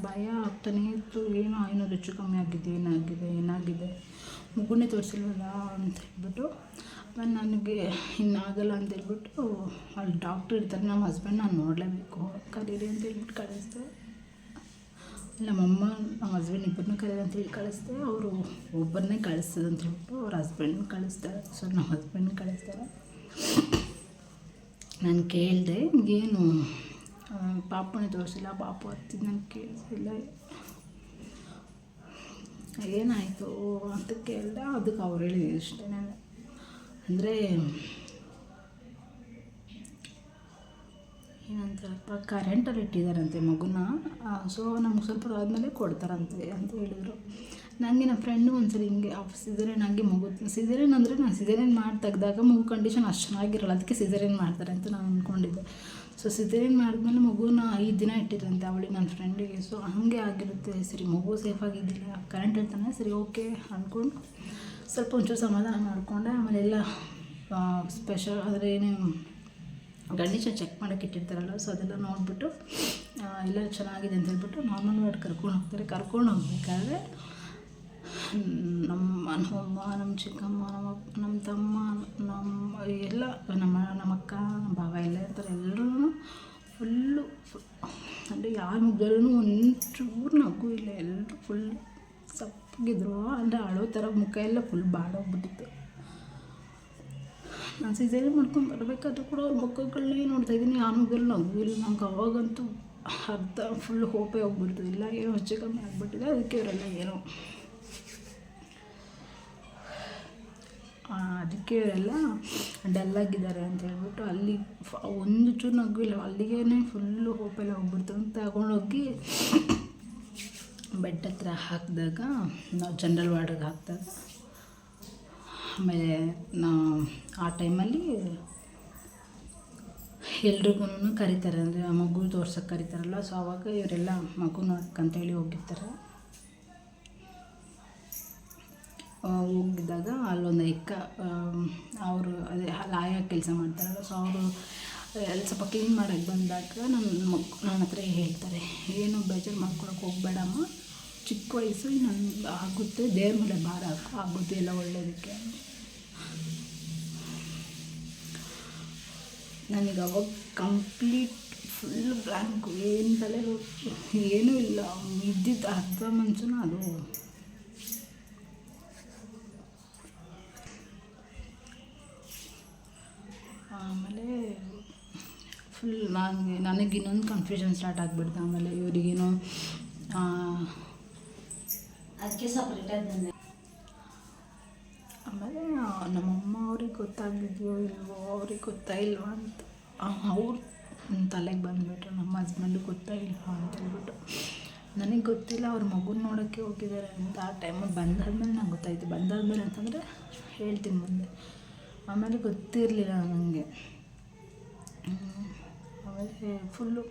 ಭಯ ಆಗ್ತಾನೆ ಇತ್ತು, ಏನೋ ಹೆಚ್ಚು ಕಮ್ಮಿ ಆಗಿದೆ, ಏನಾಗಿದೆ ಮಗುನೇ ತೋರಿಸಿಲ್ವಲ್ಲ ಅಂತ ಹೇಳ್ಬಿಟ್ಟು. ನನಗೆ ಇನ್ನಾಗಲ್ಲ ಅಂತ ಹೇಳ್ಬಿಟ್ಟು ಅಲ್ಲಿ ಡಾಕ್ಟ್ರ್ ಇರ್ತಾರೆ, ನಮ್ಮ ಹಸ್ಬೆಂಡ್ ನಾನು ನೋಡಲೇಬೇಕು ಕರೀರಿ ಅಂತ ಹೇಳ್ಬಿಟ್ಟು ಕಳಿಸ್ದೆ. ನಮ್ಮಮ್ಮ ನಮ್ಮ ಹಸ್ಬೆಂಡ್ ಇಬ್ಬರನ್ನೂ ಕರೀರಿ ಅಂತೇಳಿ ಕಳಿಸ್ದೆ. ಅವರು ಒಬ್ಬರನ್ನೇ ಕಳಿಸ್ತದೆ ಅಂತ ಹೇಳ್ಬಿಟ್ಟು ಅವ್ರ ಹಸ್ಬೆಂಡ್ನ ಕಳಿಸ್ತಾರೆ. ಸೊ ನಮ್ಮ ಹಸ್ಬೆಂಡ್ನ ಕಳಿಸ್ತಾರೆ. ನಾನು ಕೇಳಿದೆ ಏನು ಪಾಪನೇ ತೋರಿಸಿಲ್ಲ, ಪಾಪು ಹತ್ತಿದ್ದು ನನಗೆ ಕೇಳಿಸಿಲ್ಲ, ಏನಾಯಿತು ಅಂತ ಕೇಳಿದೆ. ಅದಕ್ಕೆ ಅವ್ರು ಹೇಳಿದ್ರು ಇಷ್ಟೇ, ಅಂದರೆ ಏನಂತಾರಪ್ಪ ಕರೆಂಟಲ್ಲಿ ಇಟ್ಟಿದ್ದಾರಂತೆ ಮಗುನ, ಸೊ ನಮ್ಗೆ ಸ್ವಲ್ಪ ಆದಮೇಲೆ ಕೊಡ್ತಾರಂತೆ ಅಂತ ಹೇಳಿದರು. ನನಗೆ ನಮ್ಮ ಫ್ರೆಂಡು ಒಂದ್ಸರಿ ಹಿಂಗೆ ಸಿಸೇರಿಯನ್ ಆಗಿ ಮಗು, ಸಿಸೇರಿಯನ್ ಅಂದರೆ ನಾನು ಸಿಸೇರಿಯನ್ ಮಾಡಿ ತೆಗ್ದಾಗ ಮಗು ಕಂಡೀಷನ್ ಅಷ್ಟು ಚೆನ್ನಾಗಿರಲ್ಲ, ಅದಕ್ಕೆ ಸಿಸೇರಿಯನ್ ಮಾಡ್ತಾರೆ ಅಂತ ನಾನು ಅಂದ್ಕೊಂಡಿದ್ದೆ. ಸೊ ಸಿಸೇರಿಯನ್ ಮಾಡಿದ್ಮೇಲೆ ಮಗುನ 5 ದಿನ ಇಟ್ಟಿದ್ರಂತೆ ಅವಳಿಗೆ, ನನ್ನ ಫ್ರೆಂಡಿಗೆ. ಸೊ ಹಾಗೆ ಆಗಿರುತ್ತೆ, ಸರಿ ಮಗು ಸೇಫಾಗಿದ್ದಿಲ್ಲ, ಕರೆಂಟ್ ಇರ್ತಾನೆ, ಸರಿ ಓಕೆ ಅಂದ್ಕೊಂಡು ಸ್ವಲ್ಪ ಒಂಚೂರು ಸಮಾಧಾನ ಮಾಡಿಕೊಂಡೆ. ಆಮೇಲೆ ಎಲ್ಲ ಸ್ಪೆಷಲ್ ಅಂದರೆ ಏನೇ ಕಂಡೀಷನ್ ಚೆಕ್ ಮಾಡೋಕ್ಕೆ ಇಟ್ಟಿರ್ತಾರಲ್ಲ, ಸೊ ಅದೆಲ್ಲ ನೋಡಿಬಿಟ್ಟು ಎಲ್ಲ ಚೆನ್ನಾಗಿದೆ ಅಂತ ಹೇಳ್ಬಿಟ್ಟು ನಾರ್ಮಲ್ ವಾರ್ಡ್ ಕರ್ಕೊಂಡು ಹೋಗ್ತಾರೆ. ಕರ್ಕೊಂಡು ಹೋಗ್ಬೇಕಾದ್ರೆ ನಮ್ಮ ಅಮ್ಮ, ನಮ್ಮ ಚಿಕ್ಕಮ್ಮ, ನಮ್ಮ ತಮ್ಮ, ಎಲ್ಲ ನಮ್ಮ ಅಕ್ಕ, ನಮ್ಮ ಭಾವ ಎಲ್ಲ ಇರ್ತಾರೆ. ಎಲ್ಲರೂ ಫುಲ್ಲು ಅಂದರೆ ಯಾರ ಮುಖದಲ್ಲೂ ಒಂಚೂರು ನಗು ಇಲ್ಲ, ಎಲ್ಲರೂ ಫುಲ್ ಸಪ್ಪಗಿದ್ರು, ಅಂದರೆ ಅಳೋ ಥರ ಮುಖ ಎಲ್ಲ ಫುಲ್ ಬಾಡೋಗ್ಬಿಟ್ಟಿತ್ತು. ನಾನು ಸಿಸೇರಿಯನ್ ಮಾಡ್ಕೊಂಡು ಬರಬೇಕಾದ್ರೂ ಕೂಡ ಅವ್ರ ಮುಖಗಳನ್ನೇ ನೋಡ್ತಾಯಿದ್ದೀನಿ, ಆ ಮುಖದಲ್ಲಿ ನಗು ಇಲ್ಲ. ನಂಗೆ ಅವಾಗಂತೂ ಅರ್ಧ ಫುಲ್ ಹೋಪೇ ಹೋಗ್ಬಿಡ್ತು, ಇಲ್ಲ ಏನೋ ಹೆಚ್ಚು ಕಮ್ಮಿ ಆಗಿಬಿಟ್ಟಿದೆ, ಅದಕ್ಕೆ ಇವರೆಲ್ಲ ಏನೋ ಅದಕ್ಕೆ ಇವರೆಲ್ಲ ಡಲ್ಲಾಗಿದ್ದಾರೆ ಅಂತ ಹೇಳ್ಬಿಟ್ಟು ಅಲ್ಲಿ ಒಂದು ಚೂರು ನಗು ಇಲ್ಲ, ಅಲ್ಲಿಗೇ ಫುಲ್ಲು ಹೋಪೆಲ್ಲ ಹೋಗ್ಬಿಡ್ತು ಅಂತ ತಗೊಂಡೋಗಿ ಬೆಡ್ ಹತ್ರ ಹಾಕಿದಾಗ, ನಾವು ಜನರಲ್ ವಾರ್ಡಿಗೆ ಹಾಕಿದಾಗ, ಆಮೇಲೆ ಆ ಟೈಮಲ್ಲಿ ಎಲ್ರಿಗೂ ಕರೀತಾರೆ, ಅಂದರೆ ಆ ಮಗು ತೋರ್ಸೋಕ್ಕೆ ಕರೀತಾರಲ್ಲ. ಸೊ ಆವಾಗ ಇವರೆಲ್ಲ ಮಗು ನೋಡಕ್ಕಂತೇಳಿ ಹೋಗಿರ್ತಾರೆ. ಹೋಗಿದ್ದಾಗ ಅಲ್ಲೊಂದು ಎಕ್ಕ ಅವರು ಅದೇ ಲಾಯ ಕೆಲಸ ಮಾಡ್ತಾರಲ್ಲ, ಸೊ ಅವರು ಅಲ್ಲಿ ಸ್ವಲ್ಪ ಕ್ಲೀನ್ ಮಾಡೋಕ್ಕೆ ಬಂದಾಗ ನನ್ನ ಹತ್ರ ಹೇಳ್ತಾರೆ, ಏನು ಬೇಜಾರು ಮಾಡ್ಕೊಳಕ್ಕೆ ಹೋಗ್ಬೇಡಮ್ಮ, ಚಿಕ್ಕ ವಯಸ್ಸು ನನ್ನ ಆಗುತ್ತೆ, ದೇವ್ರ ಮೇಲೆ ಭಾರ ಹಾಕು, ಆಗುತ್ತೆ ಎಲ್ಲ ಒಳ್ಳೆಯದಕ್ಕೆ. ನನಗೆ ಅವಾಗ ಕಂಪ್ಲೀಟ್ ಫುಲ್ ಬ್ಲ್ಯಾಂಕು, ಏನು ತಲೆ ಏನೂ ಇಲ್ಲ, ಇದ್ದಿದ್ದು ಅರ್ಧ ಮನುಷ್ಯನ ಅದು. ಆಮೇಲೆ ಫುಲ್ ನನಗೆ ಇನ್ನೊಂದು ಕನ್ಫ್ಯೂಷನ್ ಸ್ಟಾರ್ಟ್ ಆಗಿಬಿಡ್ತು. ಆಮೇಲೆ ಇವರಿಗೇನೋ ಅದಕ್ಕೆ ಸಪ್ರೇಟಾಗಿ ಬಂದೆ. ಆಮೇಲೆ ನಮ್ಮಮ್ಮ ಅವ್ರಿಗೆ ಗೊತ್ತಾಗಿದೆಯೋ ಇಲ್ವೋ, ಅವ್ರಿಗೆ ಗೊತ್ತಾಯಿಲ್ವ ಅಂತ ಅವ್ರು ತಲೆಗೆ ಬಂದುಬಿಟ್ರು, ನಮ್ಮ ಹಸ್ಬೆಂಡಿಗೆ ಗೊತ್ತಾಗಿಲ್ವಾ ಅಂತ ಹೇಳ್ಬಿಟ್ಟು. ನನಗೆ ಗೊತ್ತಿಲ್ಲ ಅವ್ರ ಮಗುನ ನೋಡೋಕ್ಕೆ ಹೋಗಿದ್ದಾರೆ ಅಂತ. ಆ ಟೈಮಲ್ಲಿ ಬಂದಾದ್ಮೇಲೆ ನಂಗೆ ಗೊತ್ತಾಯಿತು. ಬಂದಾದ್ಮೇಲೆ ಅಂತಂದರೆ ಹೇಳ್ತೀನಿ ಮುಂದೆ. ಆಮೇಲೆ ಗೊತ್ತಿರಲಿಲ್ಲ ನನಗೆ. ಆಮೇಲೆ ಫುಲ್ಲು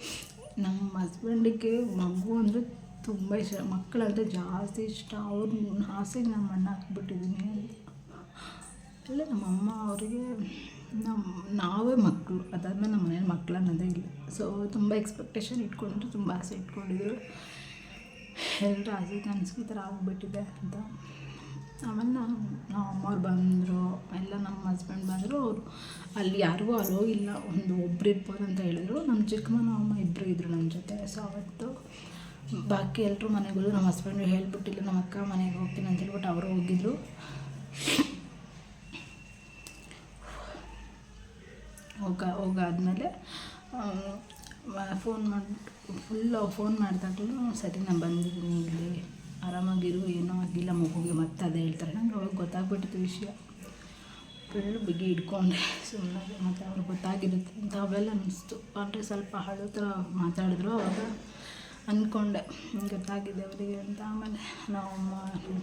ನಮ್ಮ ಹಸ್ಬೆಂಡಿಗೆ ಮಗು ಅಂದರೆ ತುಂಬ ಇಷ್ಟ, ಮಕ್ಕಳಂದರೆ ಜಾಸ್ತಿ ಇಷ್ಟ. ಅವ್ರ ಆಸೆಗೆ ನಾನು ಮಣ್ಣು ಹಾಕ್ಬಿಟ್ಟಿದ್ದೀನಿ ಅಂತ. ಅಲ್ಲೇ ನಮ್ಮಮ್ಮ ಅವರಿಗೆ ನಾವೇ ಮಕ್ಕಳು, ಅದಾದಮೇಲೆ ನಮ್ಮ ಮನೇಲಿ ಮಕ್ಕಳು ಅನ್ನೋದೇ ಇಲ್ಲ. ಸೊ ತುಂಬ ಎಕ್ಸ್ಪೆಕ್ಟೇಷನ್ ಇಟ್ಕೊಂಡ್ರು, ತುಂಬ ಆಸೆ ಇಟ್ಕೊಂಡಿದ್ರು. ಎಲ್ಲರೂ ಆಸೆ ಕನಸಿಗೆ ಈ ಥರ ಆಗಿಬಿಟ್ಟಿದೆ ಅಂತ. ಆಮೇಲೆ ನಮ್ಮ ಅಮ್ಮವ್ರು ಬಂದರು, ಎಲ್ಲ ನಮ್ಮ ಹಸ್ಬೆಂಡ್ ಬಂದರು. ಅವರು ಅಲ್ಲಿ ಯಾರಿಗೂ ಅಲೋ ಇಲ್ಲ, ಒಬ್ರು ಇರ್ಬೋದು ಅಂತ ಹೇಳಿದ್ರು. ನಮ್ಮ ಚಿಕ್ಕಮ್ಮ ನಮ್ಮ ಅಮ್ಮ ಇಬ್ಬರು ಇದ್ದರು ನನ್ನ ಜೊತೆ. ಸೊ ಅವತ್ತು ಬಾಕಿ ಎಲ್ಲರೂ ಮನೆಗೆ ಹೋದ್ರು. ನಮ್ಮ ಹಸ್ಬೆಂಡು ಹೇಳ್ಬಿಟ್ಟಿಲ್ಲ, ನಮ್ಮ ಅಕ್ಕ ಮನೆಗೆ ಹೋಗ್ತೀನಿ ಅಂತ ಹೇಳ್ಬಿಟ್ಟು ಅವರು ಹೋಗಿದ್ರು. ಹೋಗಾದ್ಮೇಲೆ ಫೋನ್ ಮಾಡಿಬಿಟ್ಟು ಫೋನ್ ಮಾಡಿದಾಗಲೂ ಸರಿ ನಾನು ಬಂದಿದ್ದೀನಿ ಇಲ್ಲಿ ಆರಾಮಾಗಿರು, ಏನೂ ಆಗಿಲ್ಲ ಮಗುಗೆ, ಮತ್ತೆ ಅದೇ ಹೇಳ್ತಾರೆ. ನಂಗೆ ಅವಾಗ ಗೊತ್ತಾಗ್ಬಿಟ್ಟಿತ್ತು ವಿಷಯ. ಫುಲ್ ಬಿಗಿ ಹಿಡ್ಕೊಂಡೆ ಸುಮ್ಮನೆ. ಮತ್ತು ಅವ್ರಿಗೆ ಗೊತ್ತಾಗಿರುತ್ತೆ ಅಂತ ಅವೆಲ್ಲ ಅನ್ನಿಸ್ತು. ಅಂದರೆ ಸ್ವಲ್ಪ ಹಳೋ ಥರ ಮಾತಾಡಿದ್ರು. ಅವಾಗ ಅಂದ್ಕೊಂಡೆ ಗೊತ್ತಾಗಿದೆ ಅವರಿಗೆ ಅಂತ. ಆಮೇಲೆ ನಾವಮ್ಮ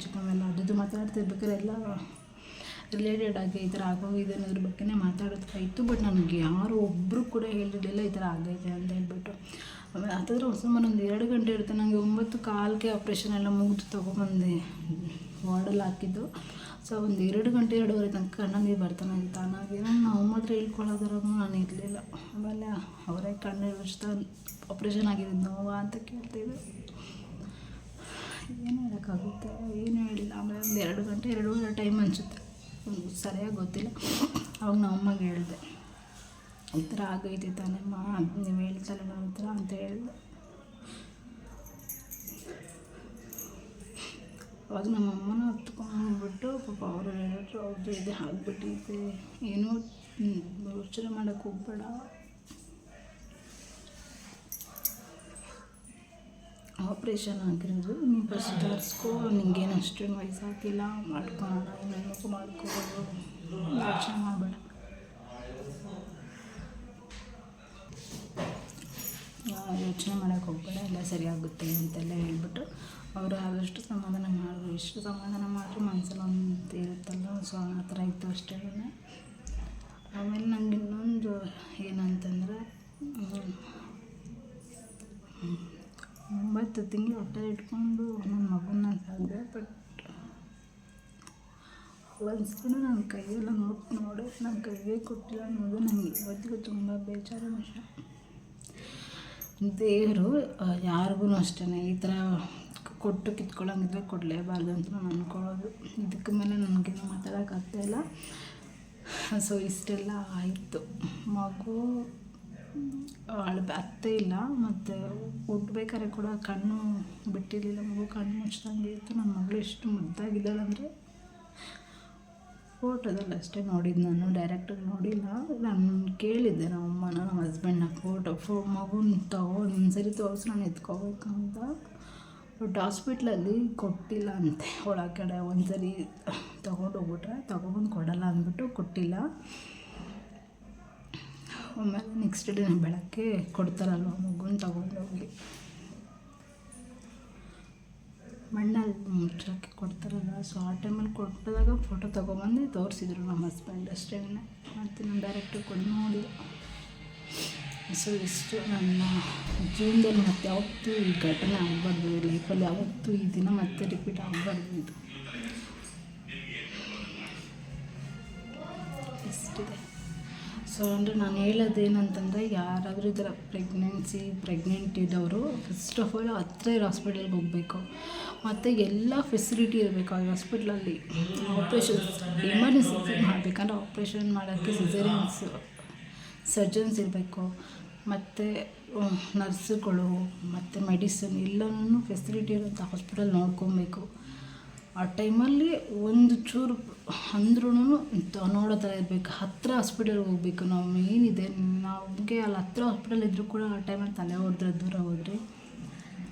ಚಿಕ್ಕಮ್ಮೆಲ್ಲ ಅದು ಮಾತಾಡ್ತಿರ್ಬೇಕಾದ್ರೆ ಎಲ್ಲ ರಿಲೇಟೆಡ್ ಆಗಿ ಈ ಥರ ಆಗೋಗಿದೆ ಅನ್ನೋದ್ರ ಬಗ್ಗೆನೇ ಮಾತಾಡೋದಕ್ಕಾಯಿತು. ಬಟ್ ನನಗೆ ಯಾರು ಒಬ್ಬರು ಕೂಡ ಹೇಳಿರಲಿಲ್ಲ ಈ ಥರ ಆಗೈತೆ ಅಂತ ಹೇಳ್ಬಿಟ್ಟು. ಆಮೇಲೆ ಹತ್ತಿರ ಸುಮಾರು ಒಂದು 2 ಗಂಟೆ ಇರುತ್ತೆ. ನನಗೆ 9:15ಕ್ಕೆ ಆಪ್ರೇಷನ್ ಎಲ್ಲ ಮುಗಿದು ತೊಗೊಬಂದು ವಾರ್ಡಲ್ಲಿ ಹಾಕಿದ್ದು. ಸೊ ಒಂದು 2 ಗಂಟೆ 2:30 ತನಕ ಕಣ್ಣ ನೀರು ಬರ್ತಾನೆ ತಾನಾಗಿ. ನಾವು ಅಮ್ಮ ಹತ್ರ ಹೇಳ್ಕೊಳ್ಳೋದ್ರಾಗೂ ನಾನು ಇರಲಿಲ್ಲ. ಆಮೇಲೆ ಅವರೇ ಕಣ್ಣೀರು ಉಜ್ತಾ ಆಪ್ರೇಷನ್ ಆಗಿದ್ದು ನೋವಾ ಅಂತ ಕೇಳ್ತಿದ್ದೆ. ಏನು ಹೇಳೋಕ್ಕಾಗುತ್ತೆ, ಏನೂ ಹೇಳಿಲ್ಲ. ಆಮೇಲೆ ಒಂದು 2 ಗಂಟೆ 2:30 ಟೈಮ್ ಅನಿಸುತ್ತೆ, ಸರಿಯಾಗಿ ಗೊತ್ತಿಲ್ಲ. ಅವಾಗ ನಾವು ಅಮ್ಮಗೆ ಹೇಳಿದೆ, ಈ ಥರ ಆಗೈತೆ ತಾನಮ್ಮ, ಅದು ನೀವು ಹೇಳ್ತಲ್ಲ ನನ್ನ ಹತ್ರ ಅಂತ ಹೇಳಿದೆ. ಅವಾಗ ನಮ್ಮ ಅಮ್ಮನ ಹತ್ಕೊಂಡ್ಬಿಟ್ಟು ಪಾಪ ಅವರು ಹೇಳಿದ್ರು, ಹೌದು ಇದೆ ಆಗಿಬಿಟ್ಟಿದೆ, ಏನೂ ಯೋಚನೆ ಮಾಡೋಕ್ಕೆ ಹೋಗ್ಬೇಡ, ಆಪ್ರೇಷನ್ ಆಗಿರೋದು ನೀವು ಫಸ್ಟ್ ತೋರಿಸ್ಕೊ, ನಿಂಗೇನು ಅಷ್ಟೇನು ವಯಸ್ಸಾಗಿಲ್ಲ, ಮಾಡ್ಕೊಳ್ಳೋಣ, ಇನ್ನೇನಕ್ಕೂ ಮಾಡ್ಕೋಬೋದು, ಯೋಚನೆ ಮಾಡಬೇಡ, ಯೋಚನೆ ಮಾಡೋಕ್ಕೆ ಹೋಗ್ಬೇಡ, ಎಲ್ಲ ಸರಿಯಾಗುತ್ತೆ ಅಂತೆಲ್ಲ ಹೇಳ್ಬಿಟ್ಟು ಅವರು ಆದಷ್ಟು ಸಮಾಧಾನ ಮಾಡಿದ್ರು. ಎಷ್ಟು ಸಮಾಧಾನ ಮಾಡಿದ್ರು ಮನಸ್ಸಲ್ಲಿ ಒಂದು ಇರುತ್ತಲ್ಲ, ಸೊ ಆ ಥರ ಇತ್ತು ಅಷ್ಟೇ. ಆಮೇಲೆ ನಂಗೆ ಇನ್ನೊಂದು ಏನಂತಂದರೆ 9 ತಿಂಗಳು ಹೊಟ್ಟೆ ಇಟ್ಕೊಂಡು ನನ್ನ ಮಗುನ ಸಾಕಿದೆ. ಬಟ್ ಒಂದ್ಸಲ ನನ್ನ ಕೈಯೆಲ್ಲ ನೋಡಿ ನನ್ನ ಕೈಗೆ ಕೊಟ್ಟಿಲ್ಲ ಅನ್ನೋದು ನನಗೆ ಇವತ್ತಿಗೂ ತುಂಬ ಬೇಜಾರು ವಿಷಯ. ದೇವರು ಯಾರಿಗೂ ಅಷ್ಟೇ ಈ ಥರ ಕೊಟ್ಟು ಕಿತ್ಕೊಳ್ಳೋಂಗಿದ್ರೆ ಕೊಡಲೇಬಾರ್ದು ಅಂತ ನಾನು ಅಂದ್ಕೊಳ್ಳೋದು. ಇದಕ್ಕೆ ಮೇಲೆ ನನಗೇನು ಮಾತಾಡೋಕ್ಕಾಗ್ತಾಯಿಲ್ಲ. ಸೊ ಇಷ್ಟೆಲ್ಲ ಆಯಿತು. ಮಗು ಅತ್ತೆ ಇಲ್ಲ, ಮತ್ತು ಹುಟ್ಬೇಕಾದ್ರೆ ಕೂಡ ಕಣ್ಣು ಬಿಟ್ಟಿರಲಿಲ್ಲ, ಮಗು ಕಣ್ಣು ಮುಚ್ಚಿದಂಗೆ ಇತ್ತು. ನನ್ನ ಮಗಳು ಎಷ್ಟು ಮುದ್ದಾಗಿದ್ದಾಳೆ ಅಂದರೆ ಫೋಟೋದಲ್ಲಿ ಅಷ್ಟೇ ನೋಡಿದ್ದು, ನಾನು ಡೈರೆಕ್ಟಾಗಿ ನೋಡಿಲ್ಲ. ನಾನು ಕೇಳಿದ್ದೆ ನಮ್ಮ ಅಮ್ಮನ, ನಮ್ಮ ಹಸ್ಬೆಂಡ್ನ ಮಗುನ ಒಂದ್ಸರಿ ತೋರಿಸಿ ನಾನು ಎತ್ಕೋಬೇಕು ಅಂತ. ಬಟ್ ಹಾಸ್ಪಿಟ್ಲಲ್ಲಿ ಕೊಟ್ಟಿಲ್ಲ ಅಂತೆ, ಒಳಗಡೆ ಒಂದ್ಸರಿ ತೊಗೊಂಡೋಗ್ಬಿಟ್ರೆ ತೊಗೊಬಂದು ಕೊಡಲ್ಲ ಅಂದ್ಬಿಟ್ಟು ಕೊಟ್ಟಿಲ್ಲ. ಆಮೇಲೆ ನೆಕ್ಸ್ಟ್ ಡೇ ಬೆಳಗ್ಗೆ ಕೊಡ್ತಾರಲ್ವ ಮಗುನ ತೊಗೊಂಡೋಗಿ ಮಣ್ಣಲ್ಲಿ ಮುಚ್ಚೋಕ್ಕೆ ಕೊಡ್ತಾರಲ್ಲ, ಸೊ ಆ ಟೈಮಲ್ಲಿ ಕೊಟ್ಟಿದಾಗ ಫೋಟೋ ತೊಗೊಬಂದು ತೋರಿಸಿದ್ರು ನಮ್ಮ ಹಸ್ಬೆಂಡ್ ಅಷ್ಟೇ. ಮತ್ತು ನಾನು ಡೈರೆಕ್ಟಾಗಿ ಕೊಡಿ ನೋಡಿ. ಸೊ ಇಷ್ಟು ನನ್ನ ಜೀವನದಲ್ಲಿ ಮತ್ತೆ ಯಾವತ್ತೂ ಈ ಘಟನೆ ಆಗಬಾರ್ದು, ಲೈಫಲ್ಲಿ ಯಾವತ್ತೂ ಈ ದಿನ ಮತ್ತೆ ರಿಪೀಟ್ ಆಗಬಾರ್ದು. ಇದು ಇಷ್ಟಿದೆ. ಸೊ ಅಂದರೆ ನಾನು ಹೇಳೋದೇನಂತಂದರೆ, ಯಾರಾದರೂ ಈ ಥರ ಪ್ರೆಗ್ನೆಂಟ್ ಇದ್ದವರು ಫಸ್ಟ್ ಆಫ್ ಆಲ್ ಹತ್ತಿರ ಇರೋ ಹಾಸ್ಪಿಟಲ್ಗೆ ಹೋಗಬೇಕು. ಮತ್ತು ಎಲ್ಲ ಫೆಸಿಲಿಟಿ ಇರಬೇಕು ಆ ಹಾಸ್ಪಿಟ್ಲಲ್ಲಿ. ಆಪ್ರೇಷನ್ ಎಮರ್ಜೆನ್ಸಿ ಮಾಡಬೇಕಂದ್ರೆ ಆಪ್ರೇಷನ್ ಮಾಡೋಕ್ಕೆ ಸರ್ಜನ್ಸ್ ಇರಬೇಕು, ಮತ್ತು ನರ್ಸುಗಳು, ಮತ್ತು ಮೆಡಿಸಿನ್ ಎಲ್ಲನೂ ಫೆಸಿಲಿಟಿ ಇರೋಂಥ ಹಾಸ್ಪಿಟಲ್ ನೋಡ್ಕೊಬೇಕು. ಆ ಟೈಮಲ್ಲಿ ಒಂದು ಚೂರು ಅಂದ್ರೂ ನೋಡೋ ಥರ ಇರಬೇಕು. ಹತ್ತಿರ ಹಾಸ್ಪಿಟಲ್ಗೆ ಹೋಗ್ಬೇಕು. ನಾವು ಏನಿದೆ ನಮಗೆ ಅಲ್ಲಿ ಹತ್ತಿರ ಹಾಸ್ಪಿಟಲ್ ಇದ್ದರೂ ಕೂಡ ಆ ಟೈಮಲ್ಲಿ ತಲೆ ಹೊಡೆದ್ರೆ ದೂರ ಹೋದ್ರಿ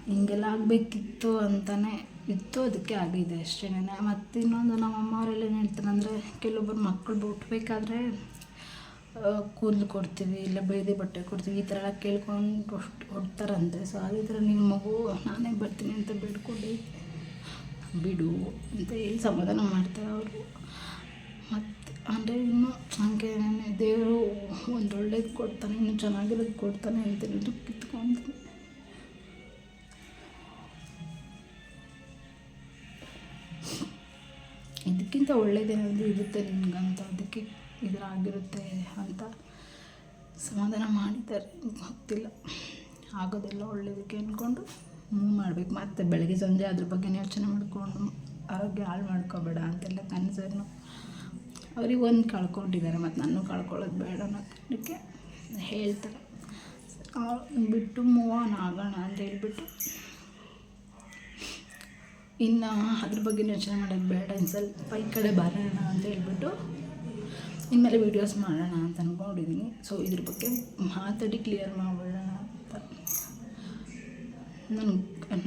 ಹಿಂಗೆಲ್ಲ ಆಗಬೇಕಿತ್ತು ಅಂತಲೇ ಇತ್ತು, ಅದಕ್ಕೆ ಆಗಿದೆ ಅಷ್ಟೇ. ಮತ್ತು ಇನ್ನೊಂದು ನಮ್ಮ ಅಮ್ಮ ಅವರೆಲ್ಲ ಏನು ಹೇಳ್ತಾರೆ ಅಂದರೆ, ಕೆಲವೊಬ್ಬರು ಮಕ್ಕಳು ಹುಟ್ಟಬೇಕಾದ್ರೆ ಕೂದಲು ಕೊಡ್ತೀವಿ, ಇಲ್ಲ ಬೇರೆ ಬಟ್ಟೆ ಕೊಡ್ತೀವಿ, ಈ ಥರ ಎಲ್ಲ ಕೇಳ್ಕೊಂಡು ಹೊಡ್ತಾರಂತೆ. ಸೊ ಅದೇ ಥರ ನಿಮ್ಮ ಮಗು ನಾನೇ ಬರ್ತೀನಿ ಅಂತ ಬೇಡ್ಕೊಂಡು ಬಿಡು ಅಂತ ಹೇಳಿ ಸಮಾಧಾನ ಮಾಡ್ತಾರೆ ಅವರು. ಮತ್ತು ಅಂದರೆ ಇನ್ನೂ ಹಂಗೆ ದೇವರು ಒಂದೊಳ್ಳೇದು ಕೊಡ್ತಾನೆ, ಇನ್ನೂ ಚೆನ್ನಾಗಿರೋದು ಕೊಡ್ತಾನೆ ಅಂತ ಹೇಳಿದ್ರು ಕಿತ್ಕೊಂತೀನಿ. ಇದಕ್ಕಿಂತ ಒಳ್ಳೇದೇನಾದರೂ ಇರುತ್ತೆ ನಿಮ್ಗಂತ, ಅದಕ್ಕೆ ಈ ಥರ ಆಗಿರುತ್ತೆ ಅಂತ ಸಮಾಧಾನ ಮಾಡಿದ್ದಾರೆ. ಗೊತ್ತಿಲ್ಲ, ಆಗೋದೆಲ್ಲ ಒಳ್ಳೇದಕ್ಕೆ ಅಂದ್ಕೊಂಡು ಮೂವ್ ಮಾಡಬೇಕು. ಮತ್ತು ಬೆಳಗ್ಗೆ ಸಂಜೆ ಅದ್ರ ಬಗ್ಗೆ ಯೋಚನೆ ಮಾಡಿಕೊಂಡು ಆರೋಗ್ಯ ಹಾಳು ಮಾಡ್ಕೋಬೇಡ ಅಂತೆಲ್ಲ ಕನಸನ್ನು ಅವ್ರಿಗೆ ಒಂದು ಕಳ್ಕೊಂಡಿದ್ದಾರೆ, ಮತ್ತು ನಾನು ಕಳ್ಕೊಳ್ಳೋದು ಬೇಡ ಅನ್ನೋದಕ್ಕೆ ಹೇಳ್ತಾರೆ. ಬಿಟ್ಟು ಮೂವ್ ಆನ್ ಆಗೋಣ ಅಂತ ಹೇಳ್ಬಿಟ್ಟು, ಇನ್ನು ಅದ್ರ ಬಗ್ಗೆ ಯೋಚನೆ ಮಾಡೋದು ಬೇಡ, ಇನ್ನು ಸ್ವಲ್ಪ ಈ ಕಡೆ ಬರೋಣ ಅಂತ ಹೇಳ್ಬಿಟ್ಟು ಇನ್ಮೇಲೆ ವೀಡಿಯೋಸ್ ಮಾಡೋಣ ಅಂತ ಅಂದ್ಕೊಂಡಿದ್ದೀನಿ. ಸೊ ಇದ್ರ ಬಗ್ಗೆ ಮಾತಾಡಿ ಕ್ಲಿಯರ್ ಮಾಡಿಬಿಡೋಣ ಅಂತ